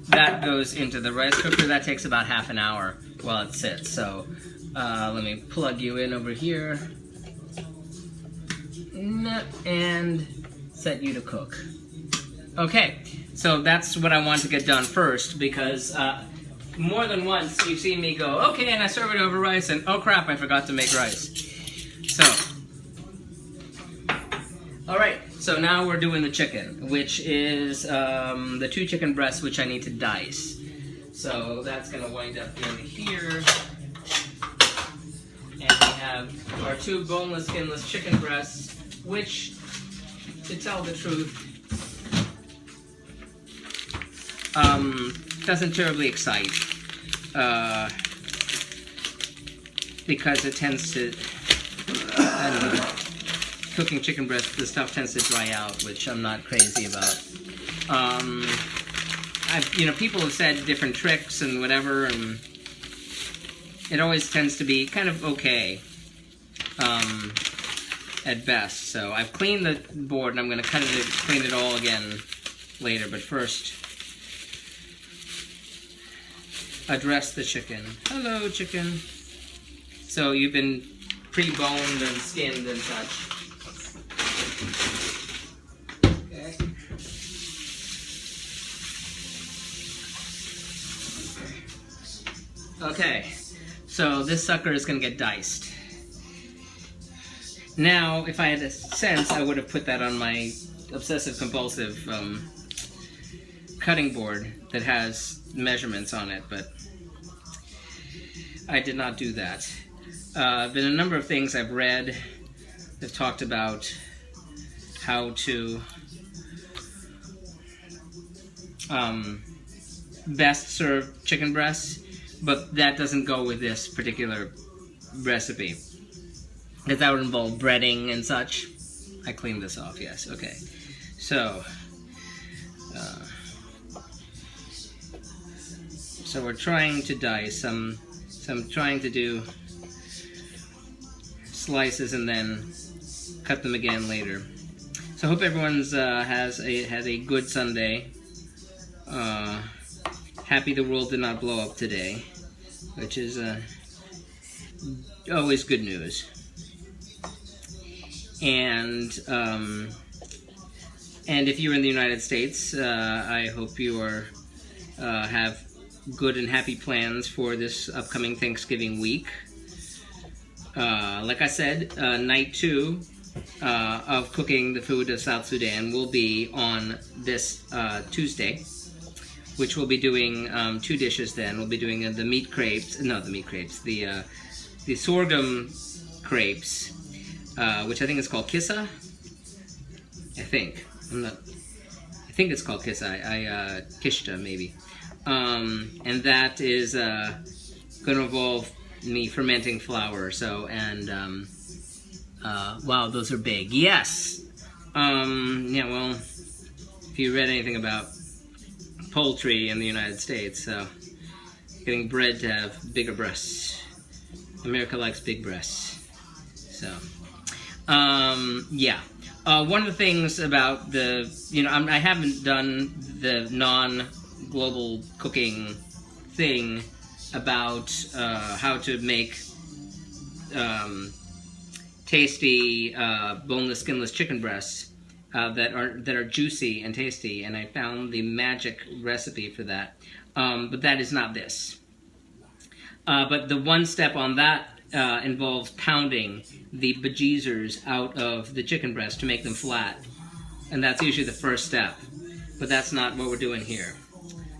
that goes into the rice cooker. That takes about half an hour while it sits. So let me plug you in over here and set you to cook. Okay, so that's what I want to get done first, because more than once you've seen me go, okay, and I serve it over rice, and oh crap, I forgot to make rice. So, alright, so now we're doing the chicken, which is the 2 chicken breasts which I need to dice. So that's going to wind up in here. And we have our 2 boneless, skinless chicken breasts, which, to tell the truth, doesn't terribly excite, because it tends to, I don't know, cooking chicken breast, the stuff tends to dry out, which I'm not crazy about. You know, people have said different tricks and whatever, and it always tends to be kind of okay, at best. So I've cleaned the board, and I'm going to clean it all again later, but first, address the chicken. Hello, chicken. So you've been pre-boned and skinned and such. Okay. Okay. So this sucker is going to get diced. Now, if I had a sense, I would have put that on my obsessive-compulsive cutting board that has measurements on it, but I did not do that. Been a number of things I've read that talked about how to best serve chicken breasts, but that doesn't go with this particular recipe, because that would involve breading and such. I cleaned this off, yes, okay. So, so we're trying to dice some. I'm trying to do slices and then cut them again later. So I hope everyone's had a good Sunday. Happy the world did not blow up today, which is always good news. And if you're in the United States, I hope you are have good and happy plans for this upcoming Thanksgiving week. Like I said, night 2 of cooking the food of South Sudan will be on this Tuesday, which we'll be doing 2 dishes then. We'll be doing the meat crepes, not the meat crepes, the sorghum crepes, which I think is called kissa. I think it's called kissa. Kishta maybe. And that is going to involve me fermenting flour. So, and wow, those are big. Yes. Yeah. Well, if you read anything about poultry in the United States, getting bred to have bigger breasts. America likes big breasts. So, yeah. One of the things about the, you know, I haven't done the non-global cooking thing about how to make tasty boneless, skinless chicken breasts that are juicy and tasty, and I found the magic recipe for that. but that is not this. But the one step on that involves pounding the bejeezers out of the chicken breast to make them flat. And that's usually the first step. But that's not what we're doing here.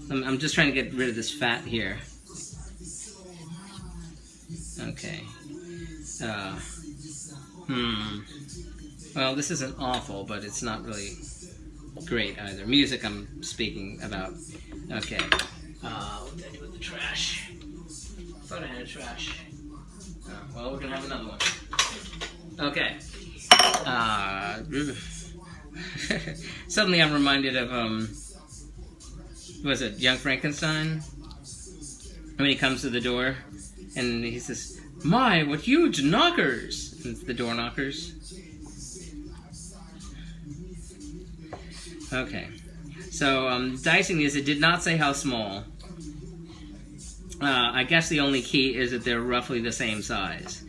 I'm just trying to get rid of this fat here. Okay. Well, this isn't awful, but it's not really great either. Music I'm speaking about. Okay. What did I do with the trash? I thought I had trash. Well, we're gonna have another one. Okay. Suddenly I'm reminded of, was it Young Frankenstein? When he comes to the door, and he says, "My, what huge knockers!" And it's the door knockers. Okay. So, dicing these, it did not say how small. I guess the only key is that they're roughly the same size,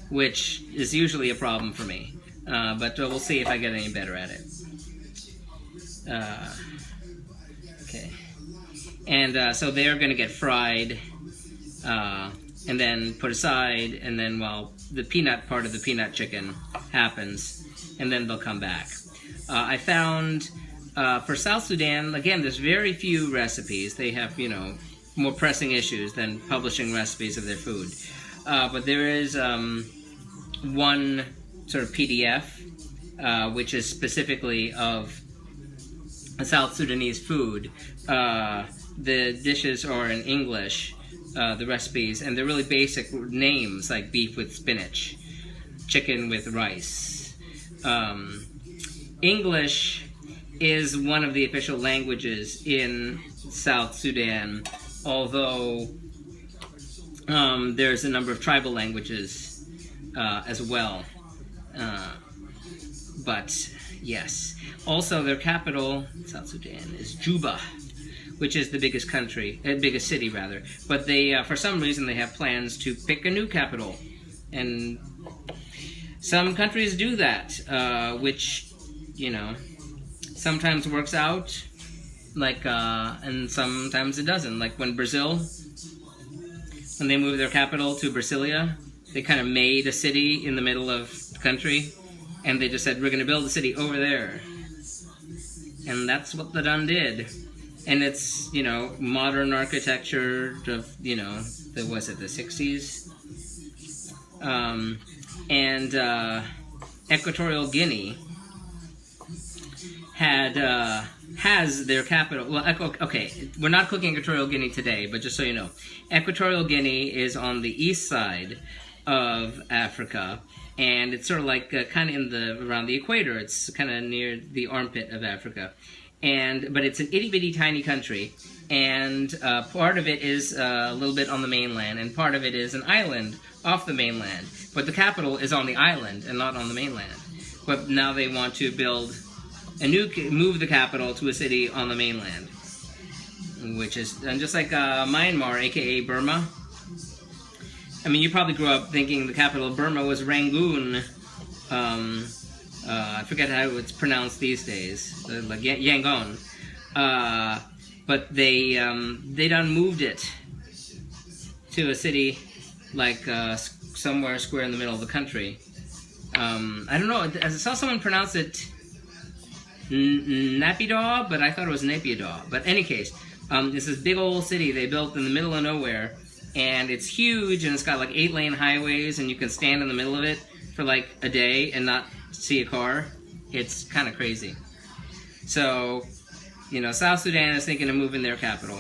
which is usually a problem for me. But we'll see if I get any better at it. Okay. And so they're going to get fried, and then put aside, and then while the peanut part of the peanut chicken happens, and then they'll come back. I found, for South Sudan, again, there's very few recipes. They have, you know, more pressing issues than publishing recipes of their food. But there is one sort of PDF, which is specifically of South Sudanese food. The dishes are in English, the recipes, and they're really basic names, like beef with spinach, chicken with rice. English is one of the official languages in South Sudan, although there's a number of tribal languages as well. But yes, also their capital, South Sudan, is Juba, which is the biggest country, biggest city rather. But they, for some reason, they have plans to pick a new capital, and some countries do that, which, you know, sometimes works out, like, and sometimes it doesn't. Like when Brazil, when they moved their capital to Brasilia, they kind of made a city in the middle of the country, and they just said, we're going to build a city over there. And that's what they done did. And it's, you know, modern architecture of, you know, was it the 60s? Equatorial Guinea has their capital. Well, okay, we're not cooking Equatorial Guinea today, but just so you know, Equatorial Guinea is on the east side of Africa, and it's sort of like kind of around the equator. It's kind of near the armpit of Africa, but it's an itty bitty tiny country, and part of it is a little bit on the mainland, and part of it is an island off the mainland. But the capital is on the island and not on the mainland. But now they want to move the capital to a city on the mainland, which is just like Myanmar, aka Burma. I mean, you probably grew up thinking the capital of Burma was Rangoon. I forget how it's pronounced these days, like Yangon. But they done moved it to a city like somewhere square in the middle of the country. I don't know. I saw someone pronounce it Naypyidaw, but I thought it was Naypyidaw. But in any case, it's this big old city they built in the middle of nowhere, and it's huge, and it's got like 8-lane highways, and you can stand in the middle of it for like a day and not see a car. It's kind of crazy. So, you know, South Sudan is thinking of moving their capital.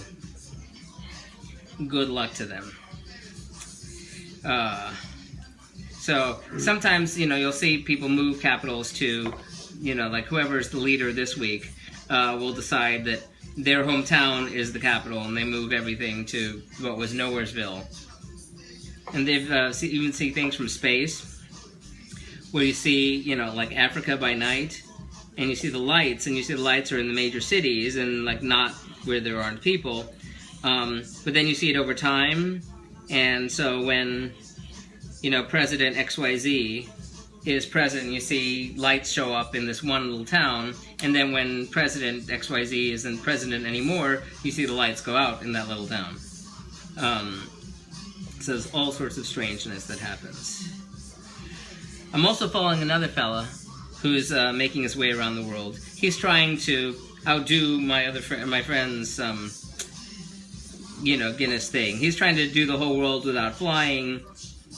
Good luck to them. So sometimes, you know, you'll see people move capitals to, you know, like whoever's the leader this week will decide that their hometown is the capital, and they move everything to what was Nowheresville. And they've even see things from space, where you see, you know, like Africa by night, and you see the lights, and you see the lights are in the major cities, and like not where there aren't people. But then you see it over time, and so when, you know, President XYZ is president, you see lights show up in this one little town, and then when President XYZ isn't president anymore, you see the lights go out in that little town. So there's all sorts of strangeness that happens. I'm also following another fella who's making his way around the world. He's trying to outdo my friend's Guinness thing. He's trying to do the whole world without flying,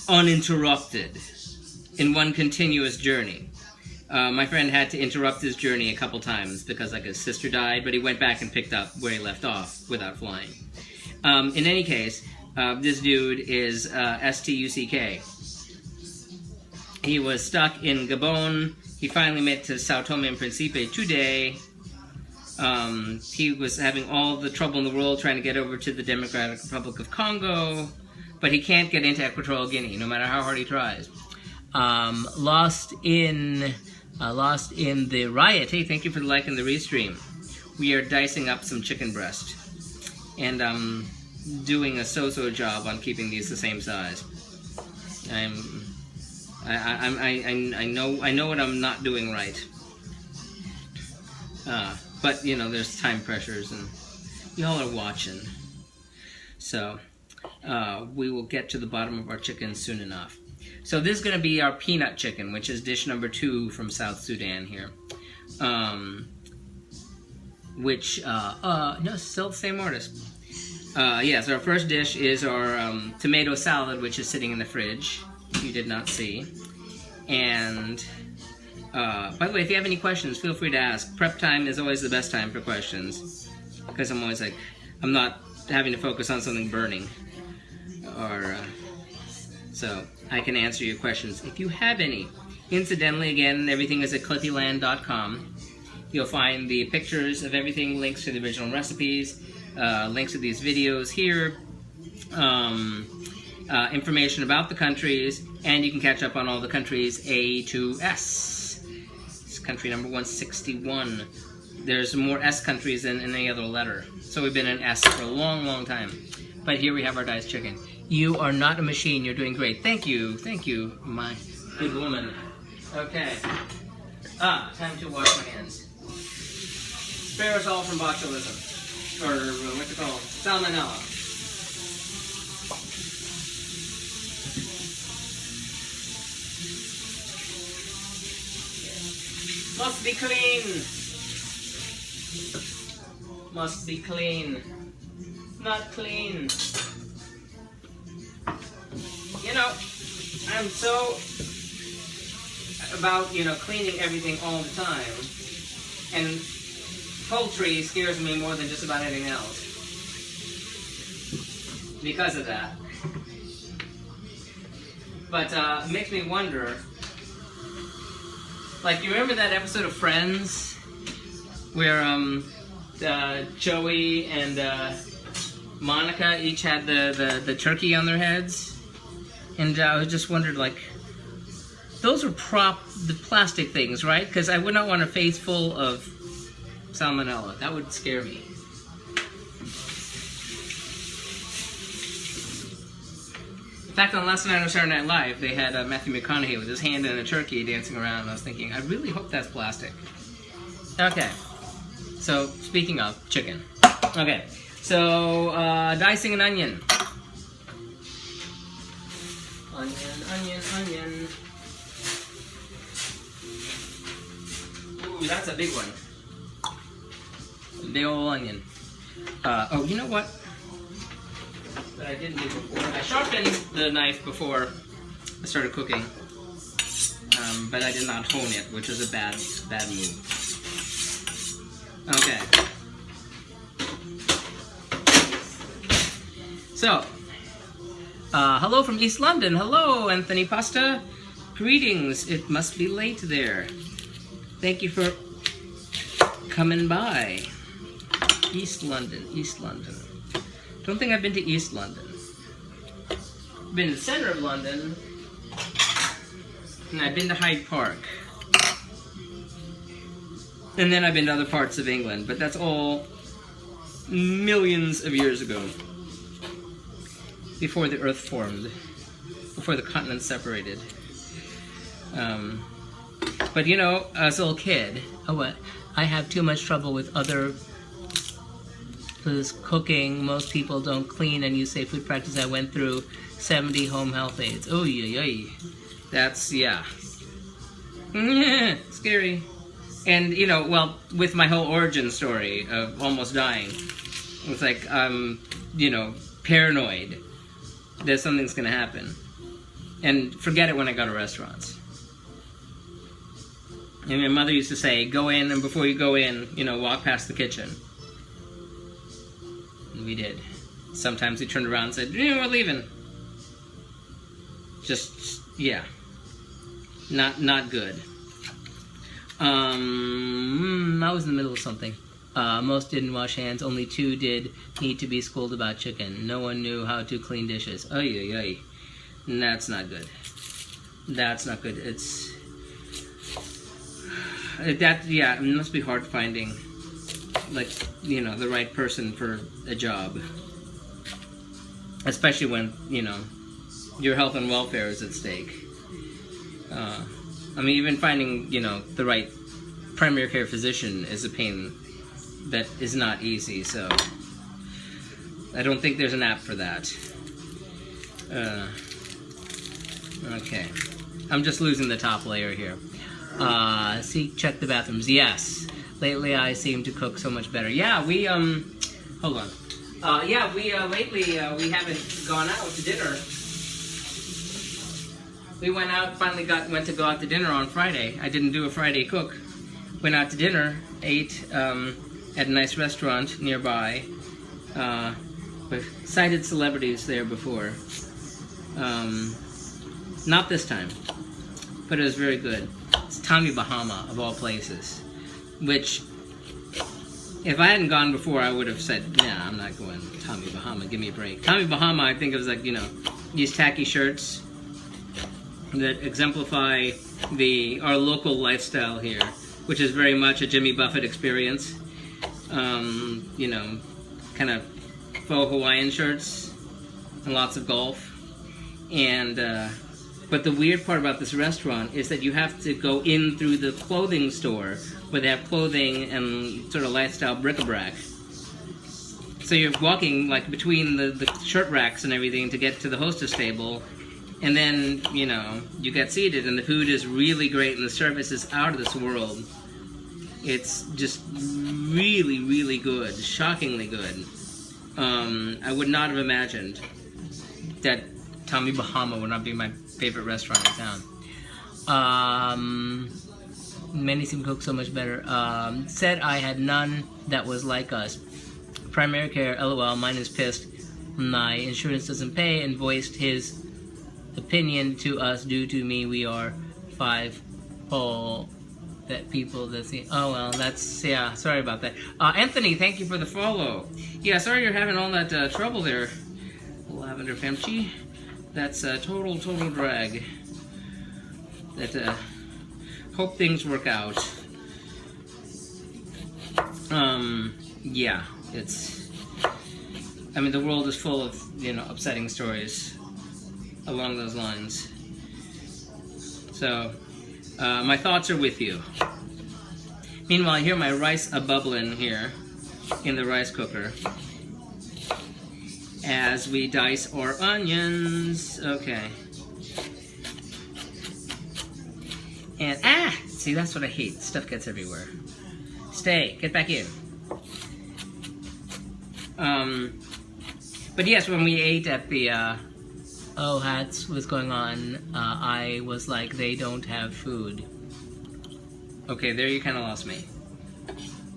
uninterrupted, in one continuous journey. My friend had to interrupt his journey a couple times because like his sister died, but he went back and picked up where he left off without flying. In any case, this dude is STUCK. He was stuck in Gabon. He finally made it to Sao Tome and Principe today. He was having all the trouble in the world trying to get over to the Democratic Republic of Congo, but he can't get into Equatorial Guinea, no matter how hard he tries. Lost in the riot. Hey, thank you for the like and the restream. We are dicing up some chicken breast, and doing a so-so job on keeping these the same size. I know what I'm not doing right. But you know, there's time pressures, and y'all are watching. So we will get to the bottom of our chicken soon enough. So this is going to be our peanut chicken, which is dish number 2 from South Sudan here. No, still the same artist. Yeah, so our first dish is our tomato salad, which is sitting in the fridge. You did not see. And by the way, if you have any questions, feel free to ask. Prep time is always the best time for questions, because I'm always like, I'm not having to focus on something burning, or so I can answer your questions if you have any. Incidentally, again, everything is at clippyland.com. You'll find the pictures of everything, links to the original recipes, links to these videos here, information about the countries, and you can catch up on all the countries A to S. It's country number 161. There's more S countries than any other letter. So we've been in S for a long, long time. But here we have our diced chicken. You are not a machine. You're doing great. Thank you, my good woman. Okay. Time to wash my hands. Spare us all from botulism. Or what's it called? Salmonella. Must be clean. Must be clean. Not clean. You know, I'm so about, cleaning everything all the time. And poultry scares me more than just about anything else. Because of that. But it makes me wonder, like, you remember that episode of Friends where Joey and Monica each had the turkey on their heads? And I just wondered, like, those are the plastic things, right? Because I would not want a face full of salmonella. That would scare me. In fact, on last night on Saturday Night Live, they had Matthew McConaughey with his hand in a turkey dancing around, and I was thinking, I really hope that's plastic. Okay, so speaking of chicken. Okay, so dicing an onion. Onion. Ooh, that's a big one. Big old onion. Oh, you know what? That I didn't do before. I sharpened the knife before I started cooking, but I did not hone it, which was a bad move. Okay. So, hello from East London. Hello, Anthony Pasta. Greetings. It must be late there. Thank you for coming by. East London. Don't think I've been to East London. I've been to the center of London, and I've been to Hyde Park. And then I've been to other parts of England, but that's all millions of years ago. Before the Earth formed, before the continents separated. But you know, as a little kid, I have too much trouble with other cooking. Most people don't clean, and you say food practice. I went through 70 home health aides. Oh yeah. That's, yeah. Scary. And, you know, well, with my whole origin story of almost dying, it's like, you know, paranoid that something's gonna happen. And forget it when I go to restaurants. And my mother used to say, go in, and before you go in, you know, walk past the kitchen. And we did. Sometimes we turned around and said, we're leaving. Just, yeah. Not good. I was in the middle of something. Most didn't wash hands. Only 2 did need to be schooled about chicken. No one knew how to clean dishes. Ay. That's not good. That's not good. It's... yeah, it must be hard finding, like, you know, the right person for a job. Especially when, you know, your health and welfare is at stake. I mean, even finding, you know, the right primary care physician is a pain that is not easy, so I don't think there's an app for that. Okay. I'm just losing the top layer here. Check the bathrooms. Yes. Lately I seem to cook so much better. Yeah, we, hold on. Lately, we haven't gone out to dinner. We went out, went to go out to dinner on Friday. I didn't do a Friday cook. Went out to dinner, ate at a nice restaurant nearby. We've cited celebrities there before. Not this time, but it was very good. It's Tommy Bahama, of all places. Which, if I hadn't gone before, I would have said, nah, I'm not going to Tommy Bahama, give me a break. Tommy Bahama, I think it was like, you know, these tacky shirts that exemplify our local lifestyle here, which is very much a Jimmy Buffett experience. You know, kind of faux Hawaiian shirts and lots of golf. And but the weird part about this restaurant is that you have to go in through the clothing store where they have clothing and sort of lifestyle bric-a-brac. So you're walking like between the shirt racks and everything to get to the hostess table. And then, you know, you get seated and the food is really great and the service is out of this world. It's just really, really good. Shockingly good. I would not have imagined that Tommy Bahama would not be my favorite restaurant in town. Many seem to cook so much better. Said I had none that was like us. Primary care, LOL, mine is pissed. My insurance doesn't pay, and voiced his opinion to us. Due to me, we are 5 whole that people that see. Oh well, that's, yeah, sorry about that. Anthony, thank you for the follow. Yeah, sorry you're having all that trouble there, Lavender Femchi. That's a total drag. That hope things work out. Yeah, it's, I mean, the world is full of, you know, upsetting stories along those lines. So, my thoughts are with you. Meanwhile, I hear my rice a-bubbling here in the rice cooker as we dice our onions. Okay. And, see, that's what I hate. Stuff gets everywhere. Stay. Get back in. But yes, when we ate at the, Hats was going on, I was like, they don't have food. Okay, there you kind of lost me.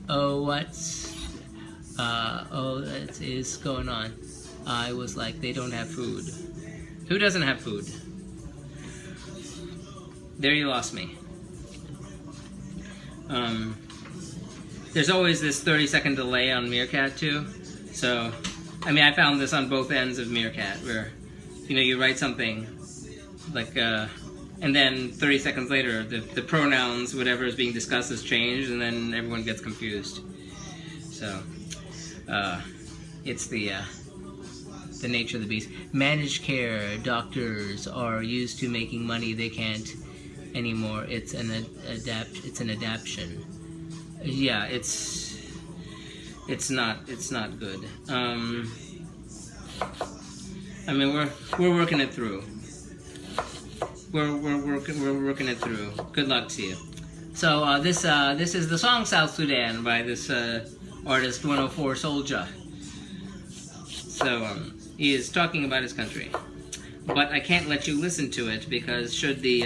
That is going on. I was like, they don't have food. Who doesn't have food? There you lost me. There's always this 30-second delay on Meerkat too. So, I mean, I found this on both ends of Meerkat, where, you know, you write something, like, and then 30 seconds later, the pronouns, whatever is being discussed, has changed, and then everyone gets confused. So, it's the nature of the beast. Managed care doctors are used to making money they can't anymore. It's an adaptation. Yeah, it's not good. I mean, we're working it through. We're working it through. Good luck to you. So this is the song South Sudan by this artist 104 Soldier. So he is talking about his country, but I can't let you listen to it because should the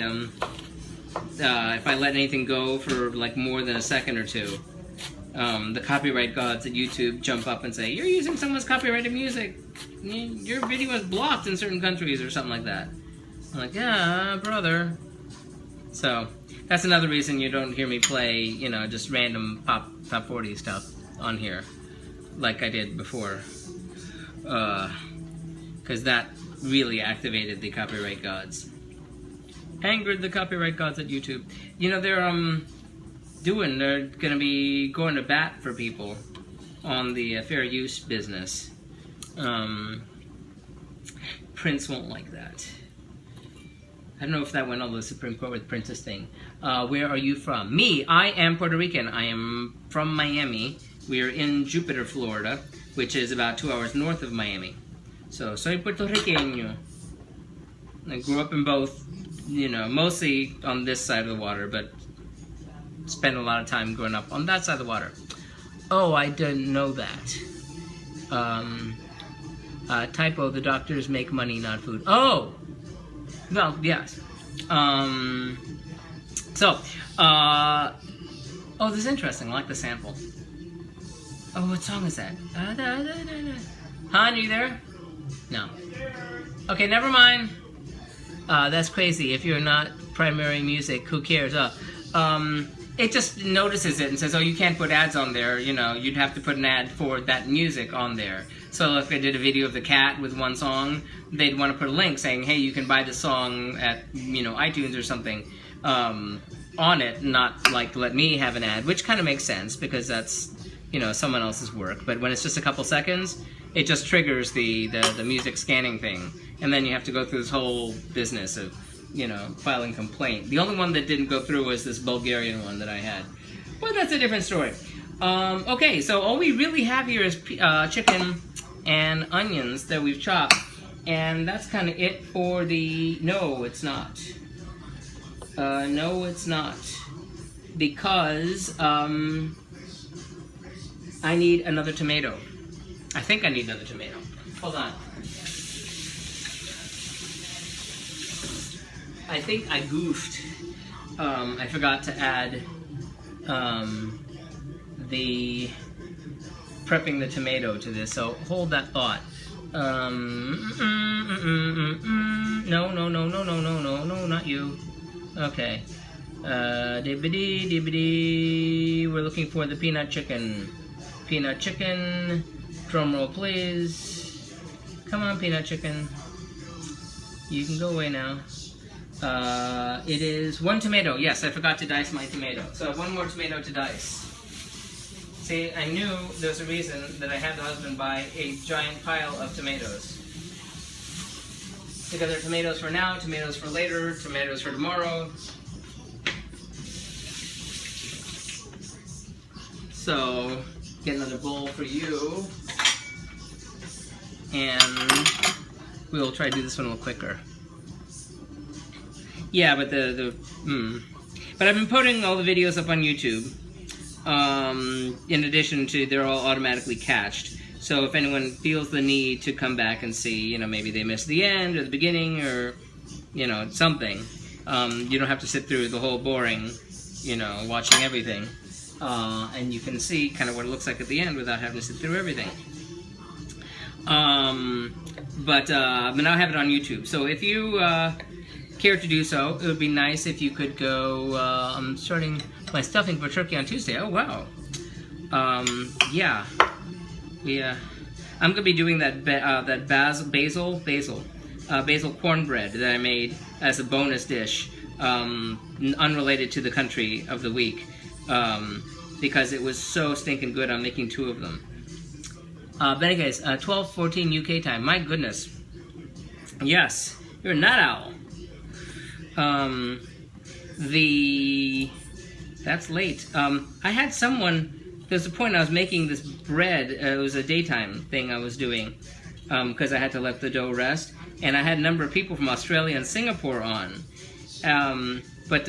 if I let anything go for like more than a second or two, the copyright gods at YouTube jump up and say, "You're using someone's copyrighted music. Your video is blocked in certain countries," or something like that. I'm like, "Yeah, brother." So that's another reason you don't hear me play, you know, just random top 40 stuff on here, like I did before, because that really activated the copyright gods, angered the copyright gods at YouTube. You know, they're gonna be going to bat for people on the fair use business. Prince won't like that. I don't know if that went on the Supreme Court with Princess thing. Where are you from? Me, I am Puerto Rican. I am from Miami. We are in Jupiter, Florida, which is about 2 hours north of Miami. So, soy puertorriqueño. I grew up in both, you know, mostly on this side of the water, but spent a lot of time growing up on that side of the water. Oh, I didn't know that. Typo, the doctors make money, not food. Oh! Well, yes. Oh, this is interesting. I like the sample. Oh, what song is that? Han, are you there? No. Okay, never mind. That's crazy. If you're not primary music, who cares? It just notices it and says, oh, you can't put ads on there. You know, you'd have to put an ad for that music on there. So if I did a video of the cat with one song, they'd want to put a link saying, hey, you can buy the song at, you know, iTunes or something on it, not like let me have an ad, which kind of makes sense because that's, you know, someone else's work. But when it's just a couple seconds, it just triggers the music scanning thing. And then you have to go through this whole business of, you know, filing complaint. The only one that didn't go through was this Bulgarian one that I had. But that's a different story. Okay, so all we really have here is chicken and onions that we've chopped. And that's kind of it for the... No, it's not. No, it's not. Because I need another tomato. I think I need another tomato. Hold on. I think I goofed. I forgot to add the prepping the tomato to this, so hold that thought. No, not you. Okay. Dibbidi. We're looking for the peanut chicken. Peanut chicken. Drum roll, please. Come on, peanut chicken. You can go away now. It is 1 tomato. Yes, I forgot to dice my tomato. So I have 1 more tomato to dice. See, I knew there's a reason that I had the husband buy a giant pile of tomatoes. Because they're tomatoes for now, tomatoes for later, tomatoes for tomorrow. So, get another bowl for you. And we'll try to do this one a little quicker. Yeah, but but I've been putting all the videos up on YouTube. In addition to, they're all automatically cached. So if anyone feels the need to come back and see, you know, maybe they missed the end or the beginning or, you know, something, you don't have to sit through the whole boring, you know, watching everything. And you can see kind of what it looks like at the end without having to sit through everything. But now I have it on YouTube. So if you care to do so, it would be nice if you could go. I'm starting my stuffing for turkey on Tuesday. Oh wow. Yeah. I'm gonna be doing that basil cornbread that I made as a bonus dish, unrelated to the country of the week, because it was so stinking good. I'm making 2 of them. But anyways, 12:14 UK time. My goodness. Yes, you're a night owl. That's late. I had someone, there's a point I was making this bread, it was a daytime thing I was doing, because I had to let the dough rest, and I had a number of people from Australia and Singapore on. But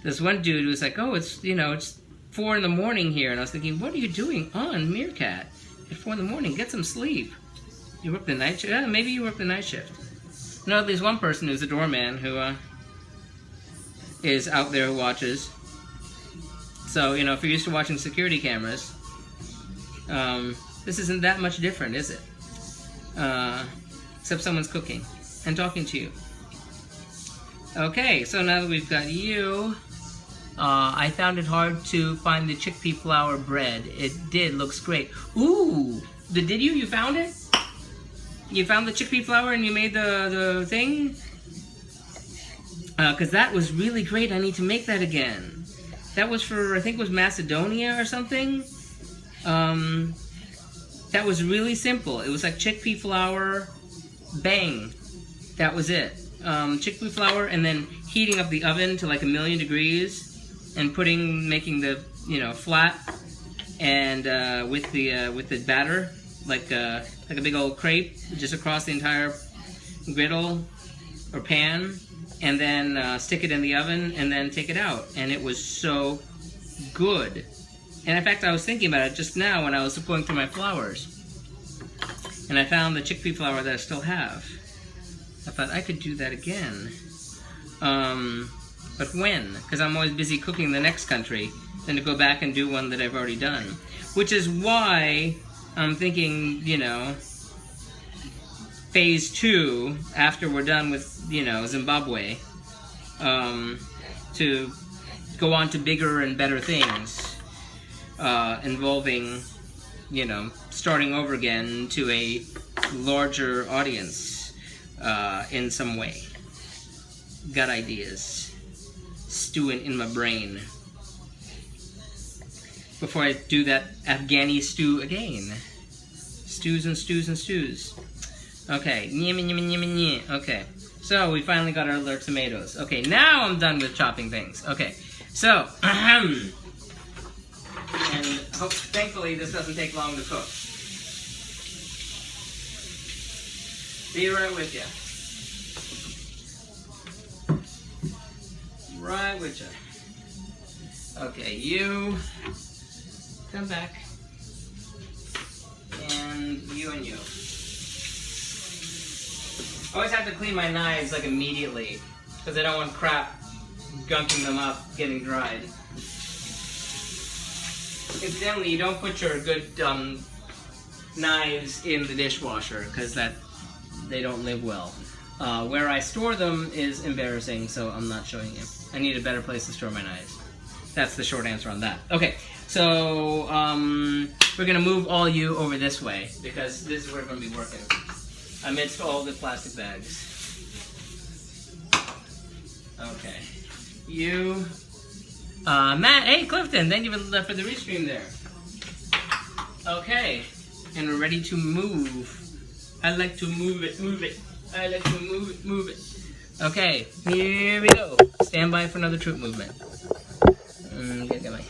this one dude was like, oh, it's 4 in the morning here, and I was thinking, what are you doing on Meerkat at 4 in the morning? Get some sleep. You work the night shift? Yeah, maybe you work the night shift. No, there's one person who's a doorman who is out there who watches. So, if you're used to watching security cameras, this isn't that much different, is it? Except someone's cooking and talking to you. Okay, so now that we've got you, I found it hard to find the chickpea flour bread. It looks great. Ooh, did you? You found it? You found the chickpea flour and you made the thing? Because that was really great. I need to make that again. That was for, I think it was Macedonia or something. That was really simple. It was like chickpea flour, bang. That was it. Chickpea flour, and then heating up the oven to like 1,000,000 degrees, and making the flat, and with the batter like a big old crepe just across the entire griddle or pan, and then stick it in the oven and then take it out, and it was so good. And in fact, I was thinking about it just now when I was going through my flours, and I found the chickpea flour that I still have. I thought I could do that again. But when? Because I'm always busy cooking the next country, than to go back and do one that I've already done. Which is why I'm thinking, phase 2, after we're done with, Zimbabwe, to go on to bigger and better things, involving, starting over again to a larger audience, in some way. Got ideas stewing in my brain before I do that Afghani stew again. Stews and stews and stews. Okay, okay, so we finally got our tomatoes. Okay, now I'm done with chopping things. Okay, so and thankfully this doesn't take long to cook. Be right with you. Right with you. Okay, you come back, and you. I always have to clean my knives like immediately, because I don't want crap gunking them up, getting dried. Incidentally, you don't put your good knives in the dishwasher, because they don't live well. Where I store them is embarrassing, so I'm not showing you. I need a better place to store my knives. That's the short answer on that. Okay, so we're gonna move all you over this way, because this is where we're gonna be working, amidst all the plastic bags. Okay, you, Matt, hey Clifton, thank you for the restream there. Okay, and we're ready to move. I like to move it. I like to move it. Okay, here we go. Stand by for another troop movement. Get my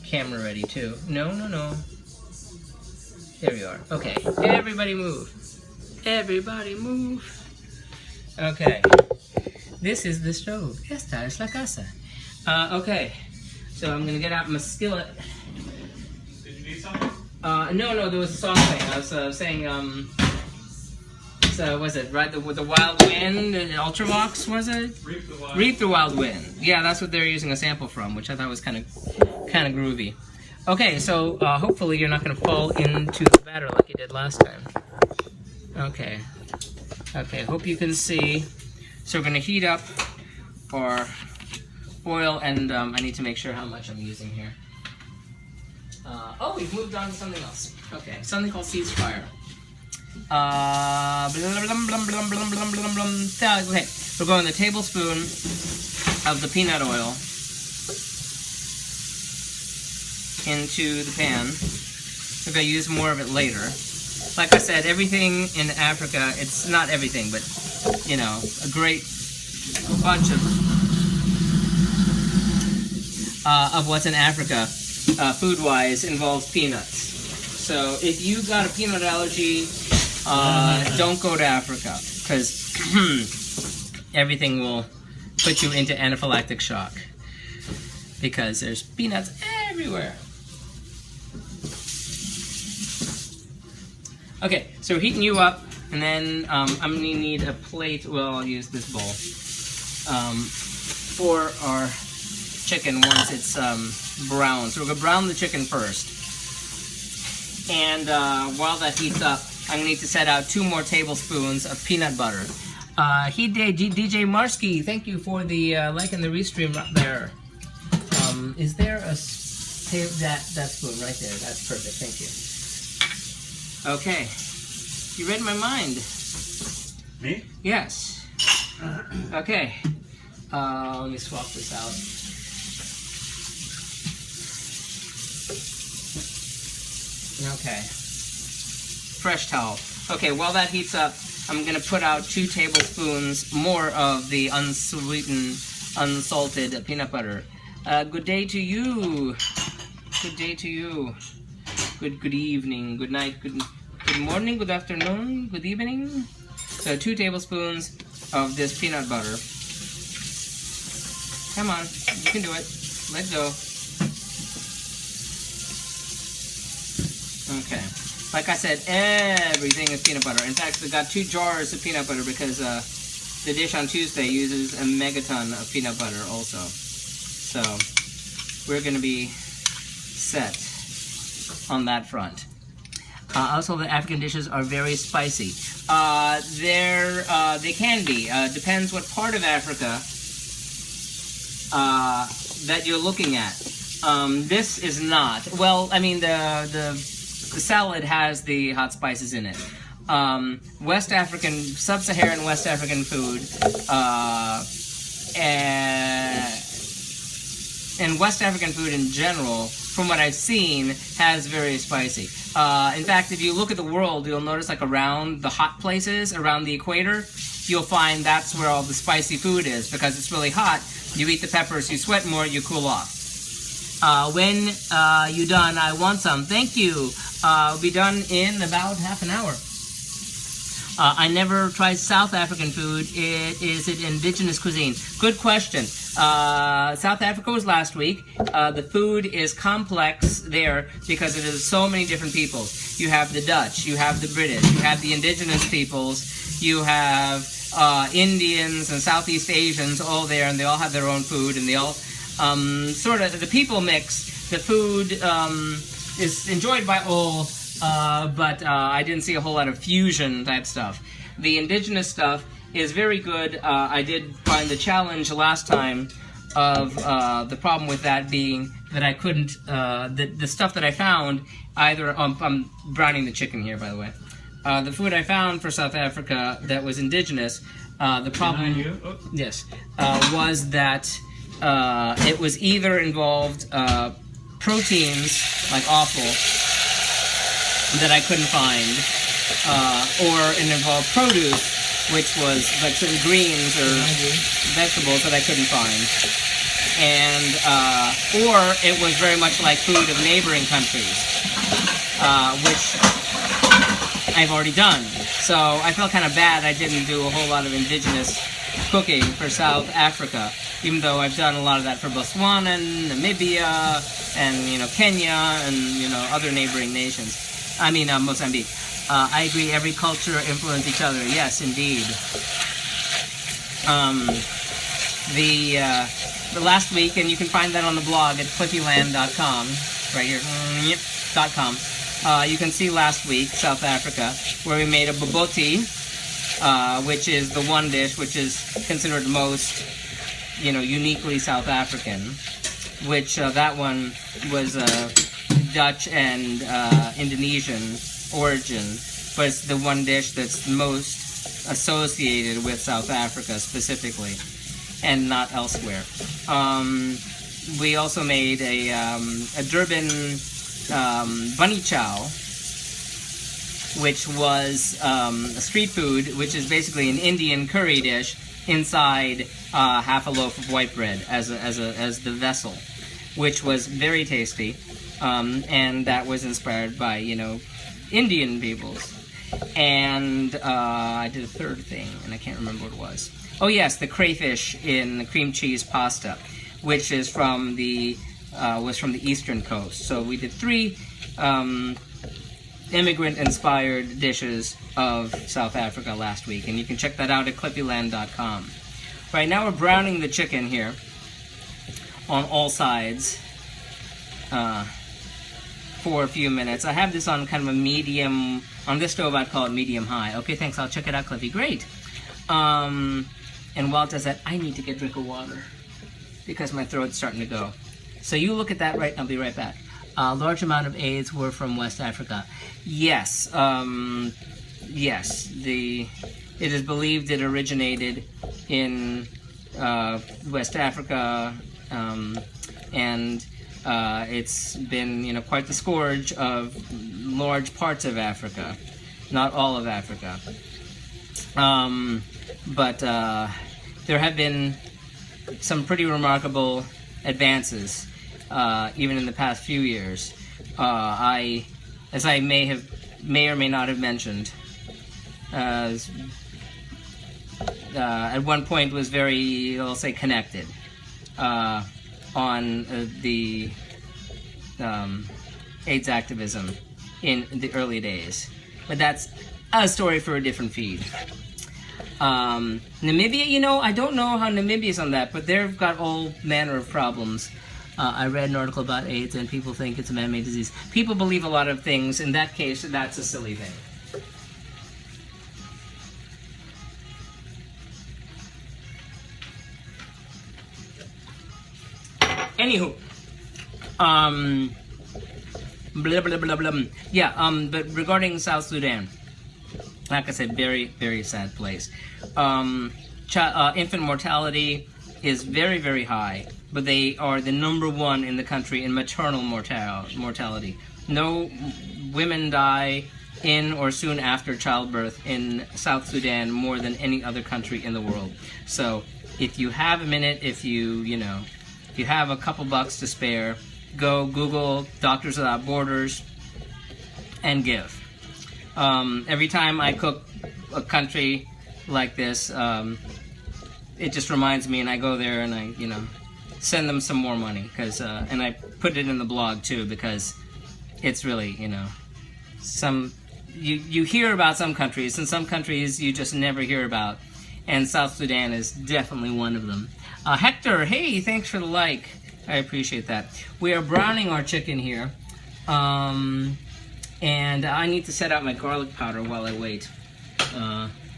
camera ready too. No. There we are. Okay, everybody move. Everybody move. Okay, this is the stove. Esta es la casa. Okay, so I'm gonna get out my skillet. Did you need something? No, there was a song thing. I was saying, was it right? The Wild Wind, Ultravox, was it? Reap the Wild Wind. Yeah, that's what they're using a sample from, which I thought was kind of groovy. Okay, so hopefully you're not going to fall into the batter like you did last time. Okay, hope you can see. So we're going to heat up our oil, and I need to make sure how much I'm using here. Oh, we've moved on to something else. Okay, something called ceasefire. Okay, we're going a tablespoon of the peanut oil into the pan. We're going to use more of it later. Like I said, everything in Africa, it's not everything, but, a great bunch of of what's in Africa, food-wise, involves peanuts. So if you got a peanut allergy, don't go to Africa, because everything will put you into anaphylactic shock, because there's peanuts everywhere. Okay, so we're heating you up, and then I'm going to need a plate. Well, I'll use this bowl for our chicken once it's brown. So we're going to brown the chicken first. And while that heats up, I'm going to need to set out 2 more tablespoons of peanut butter. DJ Marsky, thank you for the like and the restream up there. Is there a that spoon right there? That's perfect. Thank you. Okay, you read my mind. Me? Yes. Okay. Let me swap this out. Okay. Fresh towel. Okay, while that heats up, I'm going to put out 2 tablespoons more of the unsweetened, unsalted peanut butter. Good day to you. Good day to you. Good evening. Good night. Good morning. Good afternoon. Good evening. So 2 tablespoons of this peanut butter. Come on, you can do it. Let go. Okay. Like I said, everything is peanut butter. In fact, we got 2 jars of peanut butter because the dish on Tuesday uses a megaton of peanut butter also. So we're going to be set on that front. Also, the African dishes are very spicy. They can be. Depends what part of Africa that you're looking at. This is not. Well, I mean, the salad has the hot spices in it. West African, sub-Saharan West African food, and West African food in general, from what I've seen, has very spicy. In fact, if you look at the world, you'll notice like around the hot places, around the equator, you'll find that's where all the spicy food is, because it's really hot. You eat the peppers, you sweat more, you cool off. When you done, I want some. Thank you. I'll be done in about half an hour. I never tried South African food. Is it indigenous cuisine? Good question. South Africa was last week. The food is complex there because it is so many different peoples. You have the Dutch, you have the British, you have the indigenous peoples, you have Indians and Southeast Asians all there, and they all have their own food, and they all sort of, the people mix. The food is enjoyed by all, but I didn't see a whole lot of fusion type stuff. The indigenous stuff is very good. I did find the challenge last time of the problem with that being that I couldn't, the stuff that I found, either, I'm browning the chicken here, by the way. The food I found for South Africa that was indigenous, the problem, yes, was that it was either involved proteins, like offal, that I couldn't find, or it involved produce, which was like certain greens or vegetables that I couldn't find, and or it was very much like food of neighboring countries, which I've already done. So I felt kind of bad I didn't do a whole lot of indigenous cooking for South Africa, even though I've done a lot of that for Botswana and Namibia and, you know, Kenya and, you know, other neighboring nations. I mean, Mozambique. I agree, every culture influences each other. Yes, indeed. The last week, and you can find that on the blog at cliffyland.com, right here, .com. You can see last week, South Africa, where we made a boboti, which is the one dish which is considered most, you know, uniquely South African, which that one was Dutch and Indonesian origin, but it's the one dish that's most associated with South Africa specifically, and not elsewhere. We also made a Durban bunny chow, which was a street food, which is basically an Indian curry dish inside half a loaf of white bread as the vessel. which was very tasty, and that was inspired by, Indian peoples. And I did a third thing, and I can't remember what it was. Oh yes, the crayfish in the cream cheese pasta, which is from was from the eastern coast. So we did 3 immigrant-inspired dishes of South Africa last week, and you can check that out at clippyland.com. Right now we're browning the chicken here on all sides for a few minutes. I have this on kind of a medium, on this stove I'd call it medium-high. Okay, thanks, I'll check it out, Clippy. Great. And while it does that, I need to get a drink of water because my throat's starting to go. So you look at that, right? I'll be right back. A large amount of AIDS were from West Africa. Yes, yes. It is believed it originated in West Africa, and it's been, quite the scourge of large parts of Africa, not all of Africa. But there have been some pretty remarkable advances, even in the past few years. As I may or may not have mentioned, at one point was very, I'll say, connected on the AIDS activism in the early days. But that's a story for a different feed. Namibia, I don't know how Namibia's on that, but they've got all manner of problems. I read an article about AIDS, and people think it's a man-made disease. People believe a lot of things. In that case, that's a silly thing. Anywho, blah, blah, blah, blah. Yeah, but regarding South Sudan, like I said, very, very sad place. Infant mortality is very, very high, but they are the #1 in the country in maternal mortality. No women die in or soon after childbirth in South Sudan more than any other country in the world. So if you have a minute, if you have a couple bucks to spare, go Google Doctors Without Borders and give. Every time I cook a country like this, it just reminds me, and I go there and I, send them some more money, because, and I put it in the blog too, because it's really, you hear about some countries, and some countries you just never hear about, and South Sudan is definitely one of them. Hector, hey, thanks for the like. I appreciate that. We are browning our chicken here, and I need to set out my garlic powder while I wait.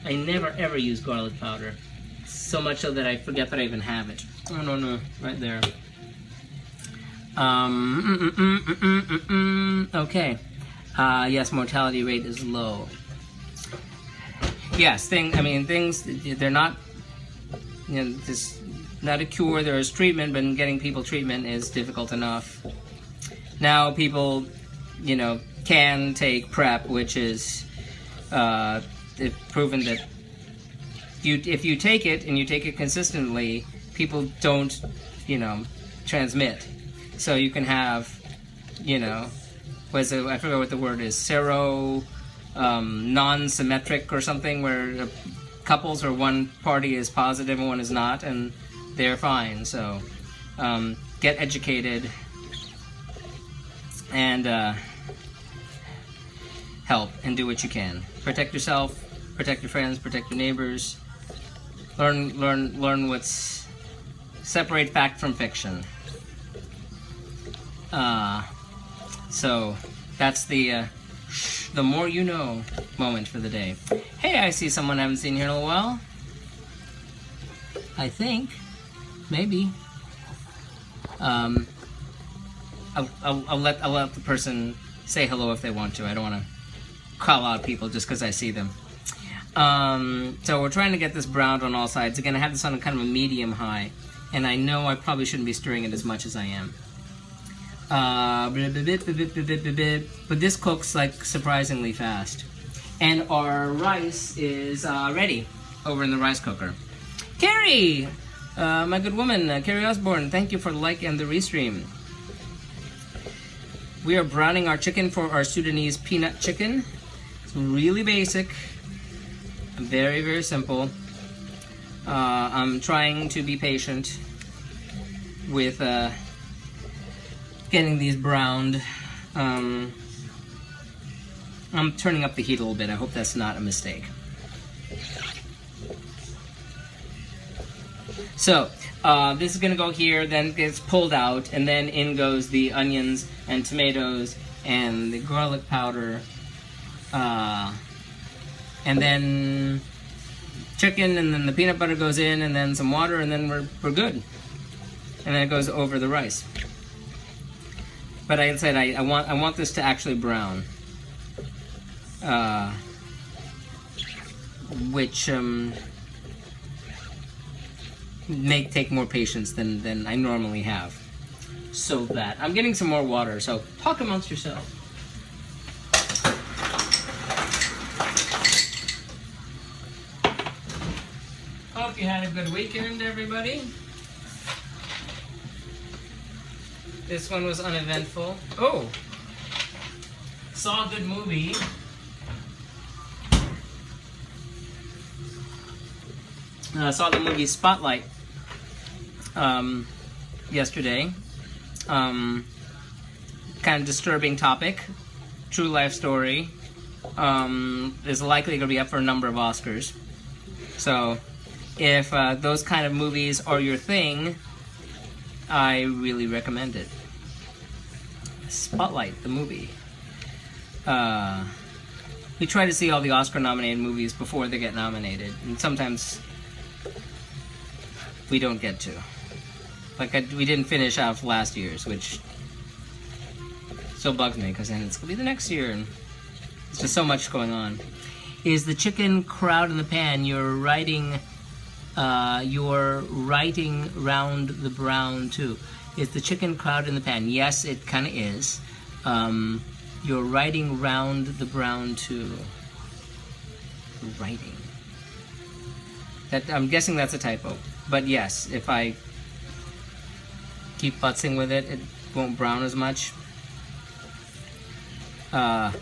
I never ever use garlic powder, so much so that I forget that I even have it. Oh no, right there. Okay. Yes, mortality rate is low. Yes, things, they're not, this, not a cure, there is treatment, but getting people treatment is difficult enough. Now people, can take PrEP, which is, they've proven that if you take it, and you take it consistently, people don't, transmit. So you can have, I forget what the word is, non-symmetric or something, where couples or one party is positive and one is not, and they're fine. So get educated and help and do what you can. Protect yourself, protect your friends, protect your neighbors. Learn what's separate fact from fiction. So that's the more you know moment for the day. Hey, I see someone I haven't seen here in a while. I think, maybe. I'll let the person say hello if they want to. I don't want to call out people just because I see them. So we're trying to get this browned on all sides. Again, I have this on kind of a medium high, and I know I probably shouldn't be stirring it as much as I am. But this cooks like surprisingly fast. And our rice is ready over in the rice cooker. Carrie, my good woman, Carrie Osborne, thank you for the like and the restream. We are browning our chicken for our Sudanese peanut chicken. It's really basic, very, very simple. I'm trying to be patient with getting these browned. I'm turning up the heat a little bit. I hope that's not a mistake. So, this is going to go here, then gets pulled out, and then in goes the onions and tomatoes and the garlic powder, and then chicken, and then the peanut butter goes in, and then some water, and then we're good. And then it goes over the rice. But like I said, I want this to actually brown, which may take more patience than I normally have. So that I'm getting some more water. So talk amongst yourselves. Hope you had a good weekend, everybody. This one was uneventful. Oh! Saw a good movie. Saw the movie Spotlight yesterday. Kind of disturbing topic. True life story. Is likely going to be up for a number of Oscars. So, if those kind of movies are your thing, I really recommend it. Spotlight, the movie. We try to see all the Oscar-nominated movies before they get nominated, and sometimes we don't get to. Like, we didn't finish off last year's, which still bugs me, because then it's going to be the next year, and there's just so much going on. Is the chicken crowd in the pan? You're writing round the brown too. Is the chicken crowd in the pan? Yes, it kind of is. You're writing round the brown too. Writing. That, I'm guessing that's a typo. But yes, if I keep futzing with it, it won't brown as much. I'm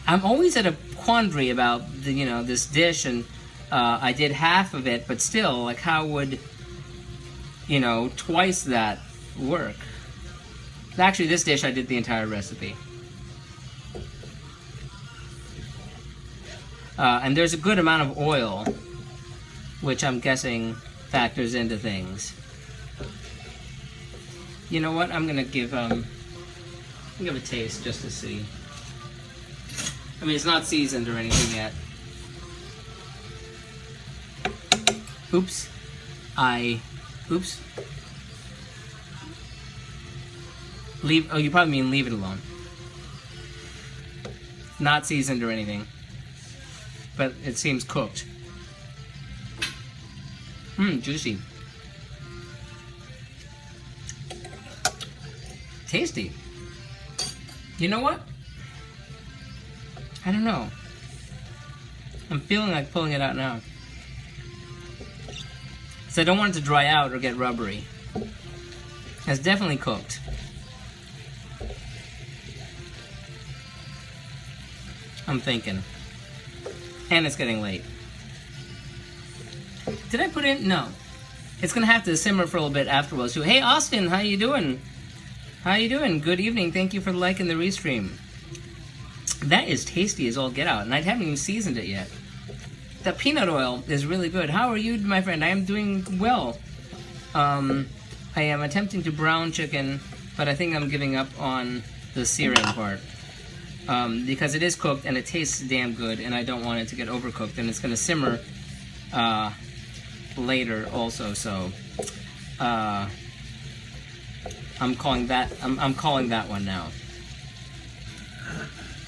always at a quandary about this dish, and I did half of it, but still, like, how would twice that work? Actually, this dish I did the entire recipe. And there's a good amount of oil, which I'm guessing factors into things. You know what? I'm gonna give a taste just to see. I mean, it's not seasoned or anything yet. Oops. Oops. Leave. Oh, you probably mean leave it alone. Not seasoned or anything, but it seems cooked. Juicy. Tasty. You know what? I don't know. I'm feeling like pulling it out now. So I don't want it to dry out or get rubbery. It's definitely cooked. I'm thinking. And it's getting late. Did I put in? No. It's gonna have to simmer for a little bit afterwards too. Hey Austin, how you doing? How you doing? Good evening. Thank you for liking the restream. That is tasty as all get out, and I haven't even seasoned it yet. The peanut oil is really good. How are you, my friend? I am doing well. I am attempting to brown chicken, but I think I'm giving up on the searing part. Because it is cooked and it tastes damn good, and I don't want it to get overcooked, and it's going to simmer later also. So I'm calling that one now.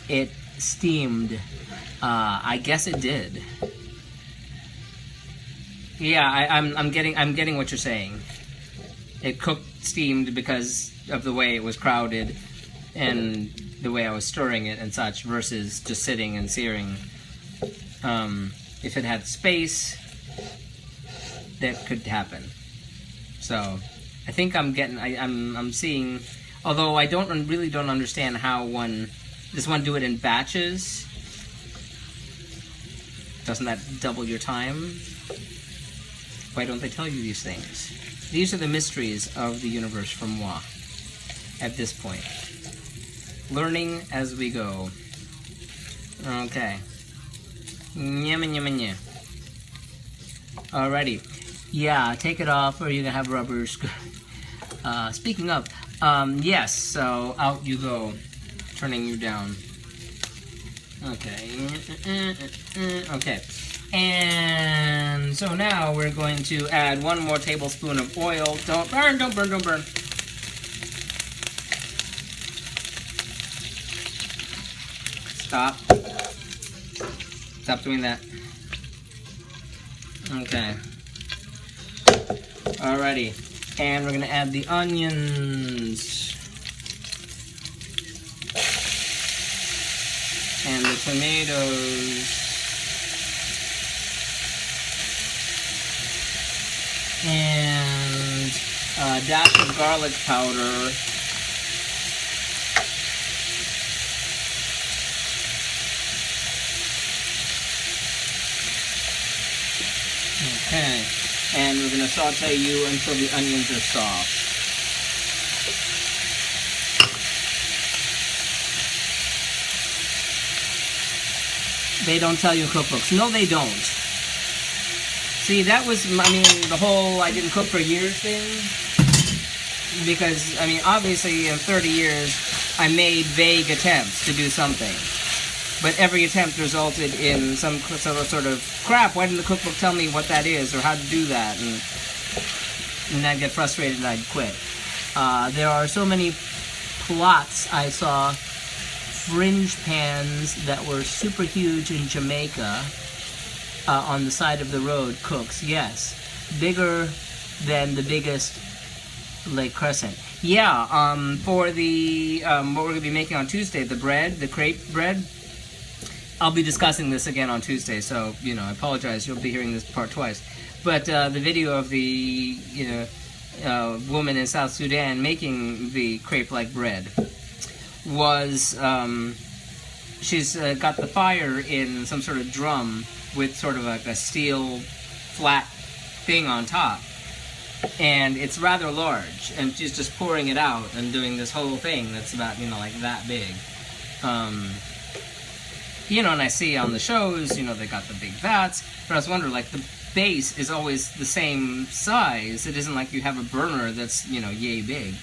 It steamed. I guess it did. Yeah, I'm getting what you're saying. It cooked, steamed because of the way it was crowded and the way I was stirring it and such, versus just sitting and searing. If it had space, that could happen. So I think I'm seeing. Although I really don't understand how does one do it in batches? Doesn't that double your time? Why don't they tell you these things? These are the mysteries of the universe for moi at this point. Learning as we go. Okay. Nyama nyama nya. Alrighty. Yeah, take it off or you're gonna have rubbers. Speaking of, yes, so out you go. Turning you down. Okay. Okay. And so now we're going to add 1 more tablespoon of oil. Don't burn, don't burn, don't burn. Stop. Stop doing that. Okay. Alrighty. And we're going to add the onions. And the tomatoes. And a dash of garlic powder. Okay, and we're going to saute you until the onions are soft. They don't tell you in cookbooks. No, they don't. See, that was, I mean, the whole I didn't cook for years thing. Because, I mean, obviously in 30 years, I made vague attempts to do something. But every attempt resulted in some sort of crap. Why didn't the cookbook tell me what that is or how to do that? And I'd get frustrated and I'd quit. There are so many plots I saw. Fringe pans that were super huge in Jamaica on the side of the road. Cooks, yes. Bigger than the biggest Lake Crescent. Yeah, for the, what we're going to be making on Tuesday, the bread, the crepe bread, I'll be discussing this again on Tuesday, so, you know, I apologize, you'll be hearing this part twice. But the video of the, you know, woman in South Sudan making the crepe-like bread was, she's got the fire in some sort of drum with sort of like a steel flat thing on top. And it's rather large, and she's just pouring it out and doing this whole thing that's about, you know, like that big. You know, and I see on the shows, you know, they got the big vats, but I was wondering, like, the base is always the same size. It isn't like you have a burner that's, you know, yay big.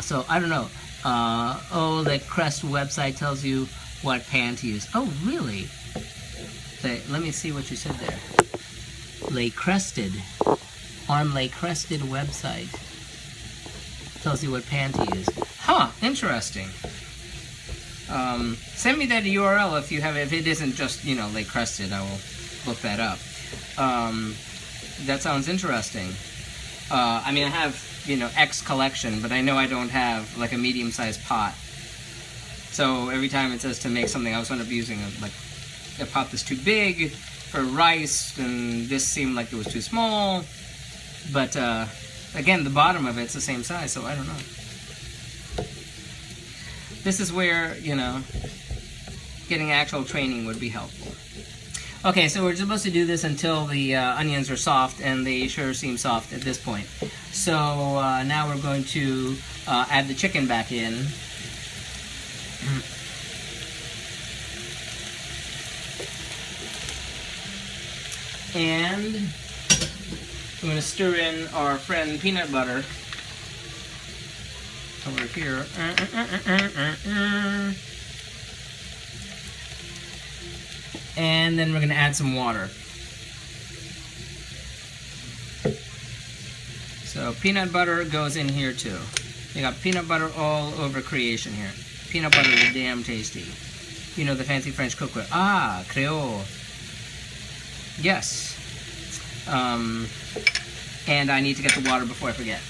So, I don't know. Oh, the Crest website tells you what pan to use. Oh, really? Let me see what you said there. Lay Crested. On Lay Crested website. Tells you what pan to use. Huh, interesting. Send me that URL if you have it. If it isn't just, you know, Lake Crested, I will look that up. That sounds interesting. I mean, I have, you know, X collection, but I know I don't have, like, a medium-sized pot. So every time it says to make something, I was end up using, a pot that's too big for rice, and this seemed like it was too small. But, again, the bottom of it's the same size, so I don't know. This is where, you know, getting actual training would be helpful. Okay, so we're supposed to do this until the onions are soft, and they sure seem soft at this point. So now we're going to add the chicken back in. And I'm going to stir in our friend peanut butter over here. And then we're going to add some water. So peanut butter goes in here too. You got peanut butter all over creation here. Peanut butter is damn tasty. You know, the fancy French cookware. Ah, Creole. Yes. And I need to get the water before I forget.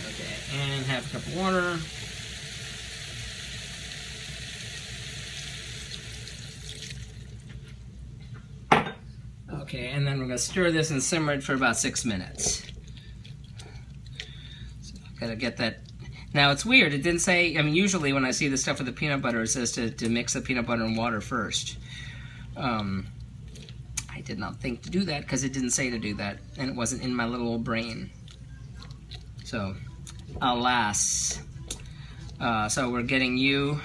Okay, and half a cup of water. Okay, and then we're gonna stir this and simmer it for about 6 minutes. So gotta get that. Now it's weird, it didn't say, I mean usually when I see the stuff with the peanut butter it says to mix the peanut butter and water first. I did not think to do that because it didn't say to do that and it wasn't in my little old brain. So, alas. So we're getting you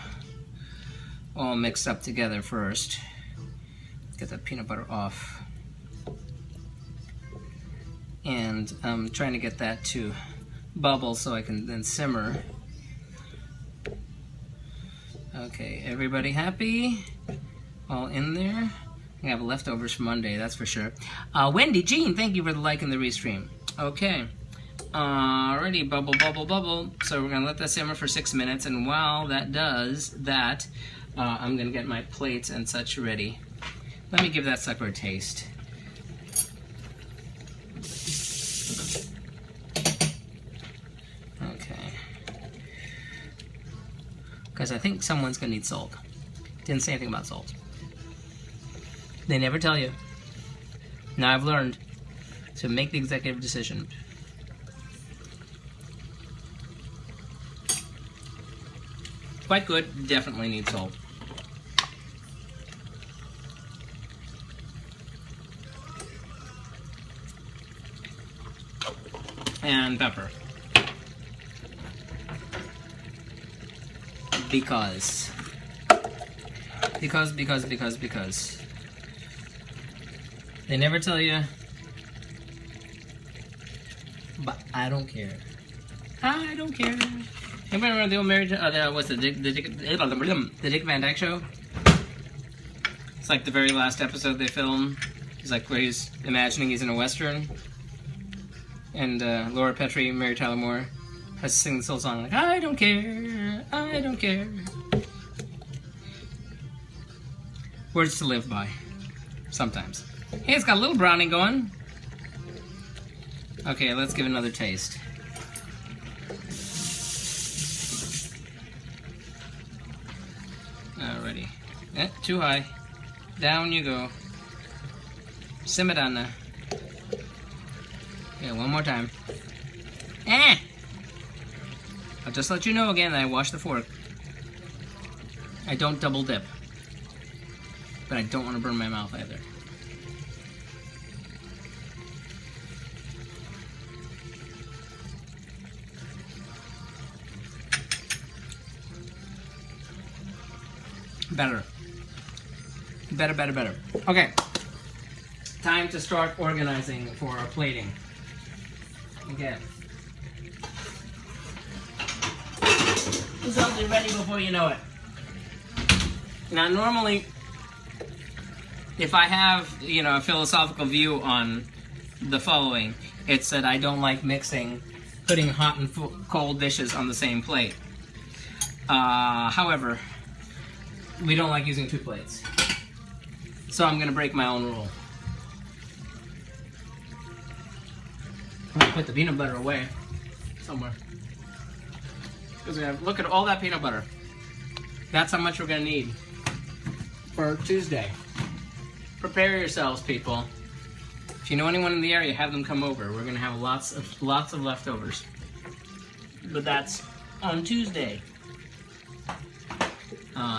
all mixed up together first. Get that peanut butter off. And I'm trying to get that to bubble so I can then simmer. Okay, everybody happy? All in there? I have leftovers from Monday, that's for sure. Wendy Jean, thank you for the like and the restream. Okay. Alrighty, bubble, bubble, bubble. So we're gonna let that simmer for 6 minutes, and while that does that, I'm gonna get my plates and such ready. Let me give that sucker a taste. Okay. Because I think someone's gonna need salt. Didn't say anything about salt. They never tell you. Now I've learned to make the executive decision. Quite good, definitely need salt. And pepper. Because. They never tell you, but I don't care. I don't care. Anybody remember the old marriage? What's the Dick Van Dyke Show? It's like the very last episode they filmed. It's like where he's imagining he's in a western, and Laura Petrie, Mary Tyler Moore, has to sing this whole song like I don't care, I don't care. Words to live by, sometimes. Hey, it's got a little browning going. Okay, let's give it another taste. Alrighty. Too high. Down you go. Simmer down now. Yeah, one more time. I'll just let you know again that I wash the fork. I don't double dip. But I don't want to burn my mouth either. Better. Better. Okay. Time to start organizing for our plating. Okay. This will be ready before you know it. Now, normally, if I have, a philosophical view on the following, it's that I don't like putting hot and cold dishes on the same plate. However, we don't like using 2 plates. So I'm gonna break my own rule. I'm gonna put the peanut butter away somewhere. Because we have, look at all that peanut butter. That's how much we're gonna need for Tuesday. Prepare yourselves, people. If you know anyone in the area, have them come over. We're gonna have lots of leftovers. But that's on Tuesday.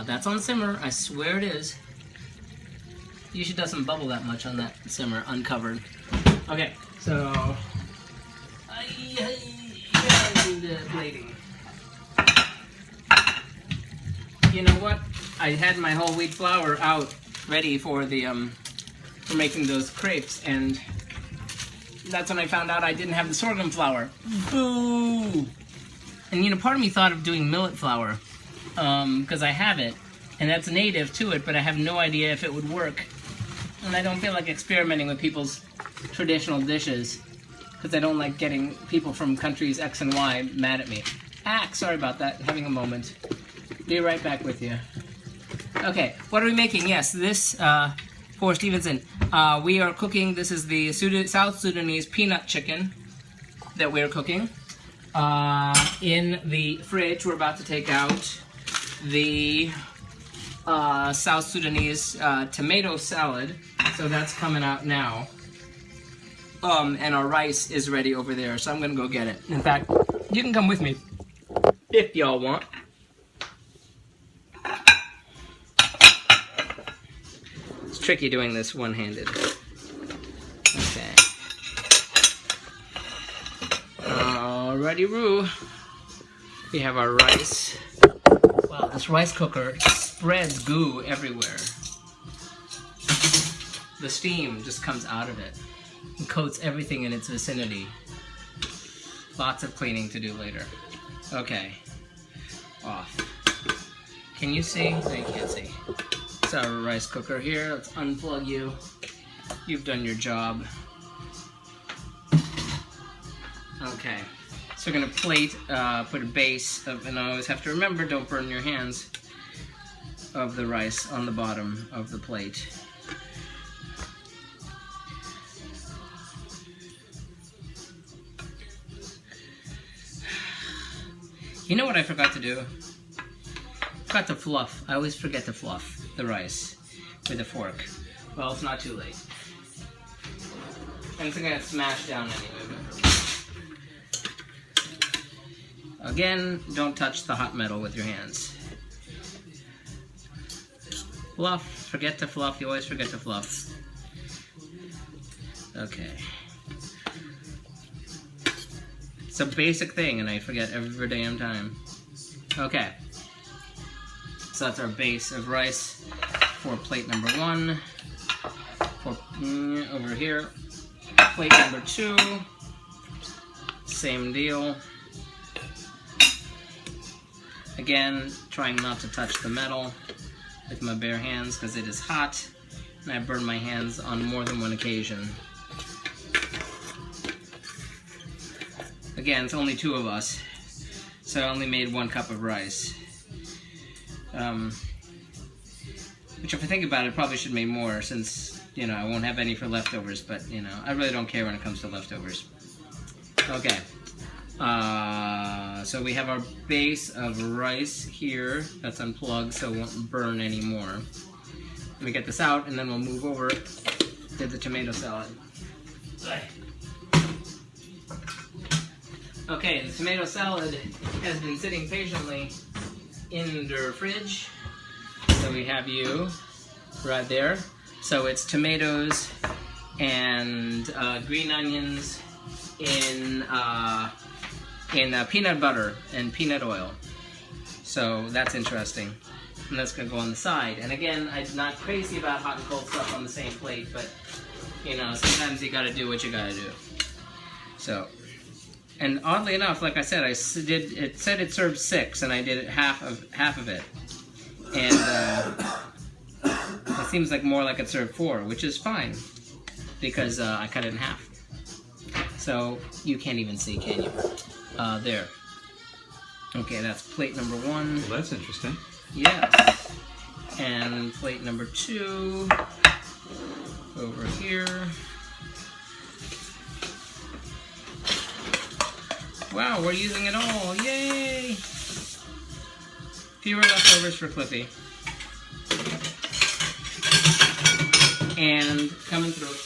That's on simmer. I swear it is. Usually doesn't bubble that much on that simmer, uncovered. Okay, so plating. You know what? I had my whole wheat flour out, ready for the for making those crepes, and that's when I found out I didn't have the sorghum flour. Boo! And part of me thought of doing millet flour. Because I have it, and that's native to it, but I have no idea if it would work. And I don't feel like experimenting with people's traditional dishes, because I don't like getting people from countries X and Y mad at me. Sorry about that, having a moment. Be right back with you. Okay, what are we making? Yes, this, for Stevenson, we are cooking, this is the South Sudanese peanut chicken that we're cooking. In the fridge, we're about to take out the South Sudanese tomato salad So that's coming out now. And our rice is ready over there, so I'm gonna go get it. In fact, you can come with me if y'all want. It's tricky doing this one-handed. Okay. Alrighty, Roo. We have our rice. Wow, this rice cooker spreads goo everywhere. The steam just comes out of it and coats everything in its vicinity. Lots of cleaning to do later. Okay. Off. Can you see? No, you can't see. It's our rice cooker here. Let's unplug you. You've done your job. Okay. So we're gonna plate, put a base of, and I always have to remember, don't burn your hands, of the rice on the bottom of the plate. You know what I forgot to do? Forgot to fluff. I always forget to fluff the rice with a fork. Well, it's not too late. And it's gonna smash down anyway. Again, don't touch the hot metal with your hands. Fluff. Forget to fluff. You always forget to fluff. Okay. It's a basic thing, and I forget every damn time. Okay. So that's our base of rice for plate number 1. For over here, plate number 2. Same deal. Again, trying not to touch the metal with my bare hands because it is hot, and I burn my hands on more than one occasion. Again, it's only 2 of us, so I only made 1 cup of rice. Which, if I think about it, probably should have made more, since, you know, I won't have any for leftovers, but, you know, I really don't care when it comes to leftovers. Okay. So we have our base of rice here that's unplugged, so it won't burn anymore. Let me get this out, and then we'll move over to the tomato salad. Okay, the tomato salad has been sitting patiently in the fridge. So we have you right there. So it's tomatoes and green onions in peanut butter and peanut oil. So that's interesting. And that's gonna go on the side. And again, I'm not crazy about hot and cold stuff on the same plate, but you know, sometimes you gotta do what you gotta do. So, and oddly enough, like I said, it said it served 6, and I did half of it. And it seems like more like it served 4, which is fine, because I cut it in half. So you can't even see, can you? There. Okay, that's plate number 1. Well, that's interesting. Yes. And plate number 2 over here. Wow, we're using it all. Yay! Fewer leftovers for Cliffy. And coming through.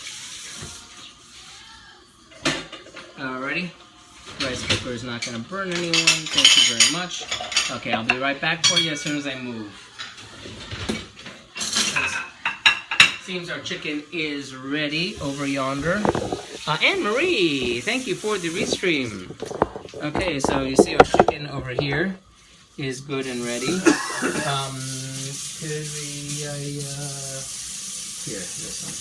Alrighty. Rice cooker is not going to burn anyone. Thank you very much. Okay, I'll be right back for you as soon as I move. Seems our chicken is ready over yonder. Anne-Marie, thank you for the restream. Okay, so you see our chicken over here is good and ready. Here, this one.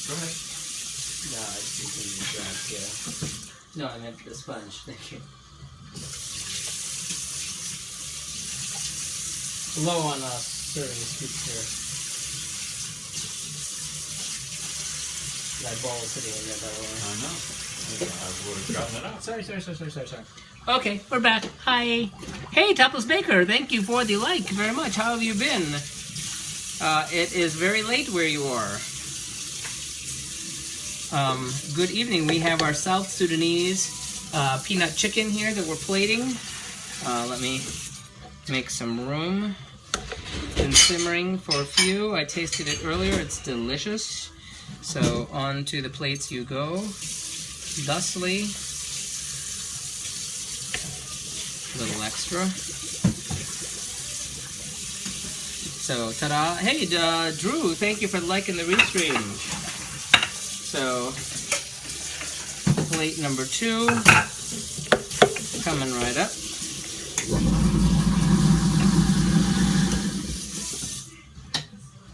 Go ahead. No, I just need to grab here. No, I meant the sponge. Thank you. Low on serving scoops here. My bowl is sitting in there, by the way. I know. I would have gotten it out. Sorry. Okay, we're back. Hi. Hey, Topless Baker. Thank you for the like very much. How have you been? It is very late where you are. Good evening. We have our South Sudanese peanut chicken here that we're plating. Let me make some room. It's been simmering for a few. I tasted it earlier. It's delicious. So onto the plates you go. Thusly. A little extra. So, ta-da. Hey, Drew, thank you for liking the restream. So, plate number 2. Coming right up.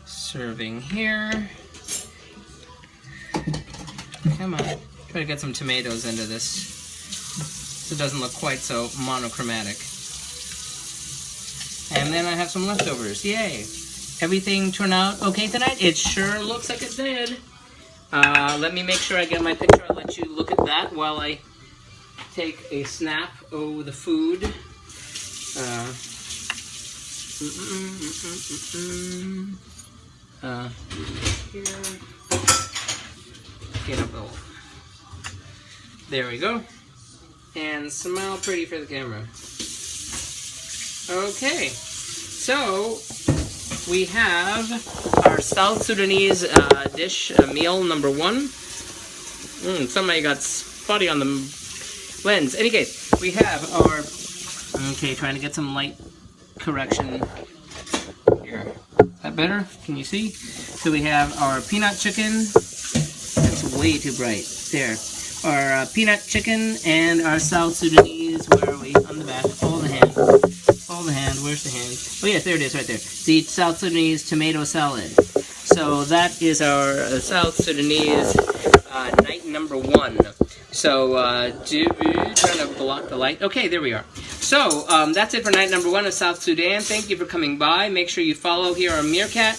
Serving here. Come on. Try to get some tomatoes into this so it doesn't look quite so monochromatic. And then I have some leftovers. Yay! Everything turned out okay tonight? It sure looks like it did. Let me make sure I get my picture. I'll let you look at that while I take a snap of the food. Here. Get up a little. There we go. And smile pretty for the camera. Okay, so we have our South Sudanese dish, meal number 1. Somebody got spotty on the lens. Any case, we have our, okay, trying to get some light correction here. Is that better? Can you see? So we have our peanut chicken. That's way too bright. There. Our peanut chicken and our South Sudanese, where are we? On the back. Hold the hand. Hold the hand. Where's the hand? Oh yes, there it is right there. The South Sudanese tomato salad. So that is our South Sudanese night number 1. So, trying to block the light. Okay, there we are. So, that's it for night number 1 of South Sudan. Thank you for coming by. Make sure you follow here on Meerkat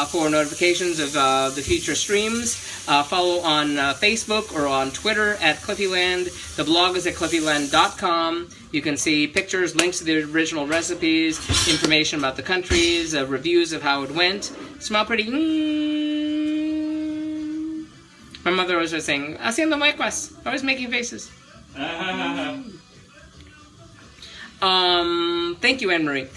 for notifications of the future streams. Follow on Facebook or on Twitter at Cliffyland. The blog is at cliffyland.com. You can see pictures, links to the original recipes, information about the countries, reviews of how it went. Smell pretty. My mother was just saying, "Haciendo muecas." Always making faces. Thank you, Anne-Marie.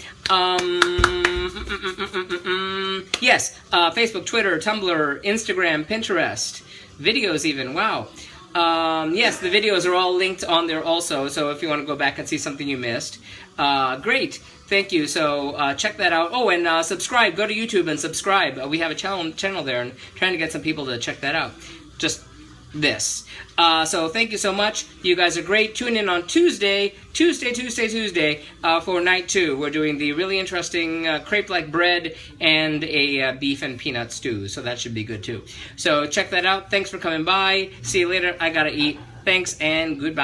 Yes, Facebook, Twitter, Tumblr, Instagram, Pinterest, videos even, wow. Yes, the videos are all linked on there also, so if you want to go back and see something you missed. Great, thank you, so check that out. Oh, and subscribe, go to YouTube and subscribe. We have a channel there and trying to get some people to check that out. Just this. So thank you so much. You guys are great. Tune in on Tuesday for night 2. We're doing the really interesting crepe-like bread and a beef and peanut stew. So that should be good too. So check that out. Thanks for coming by. See you later. I gotta eat. Thanks and goodbye.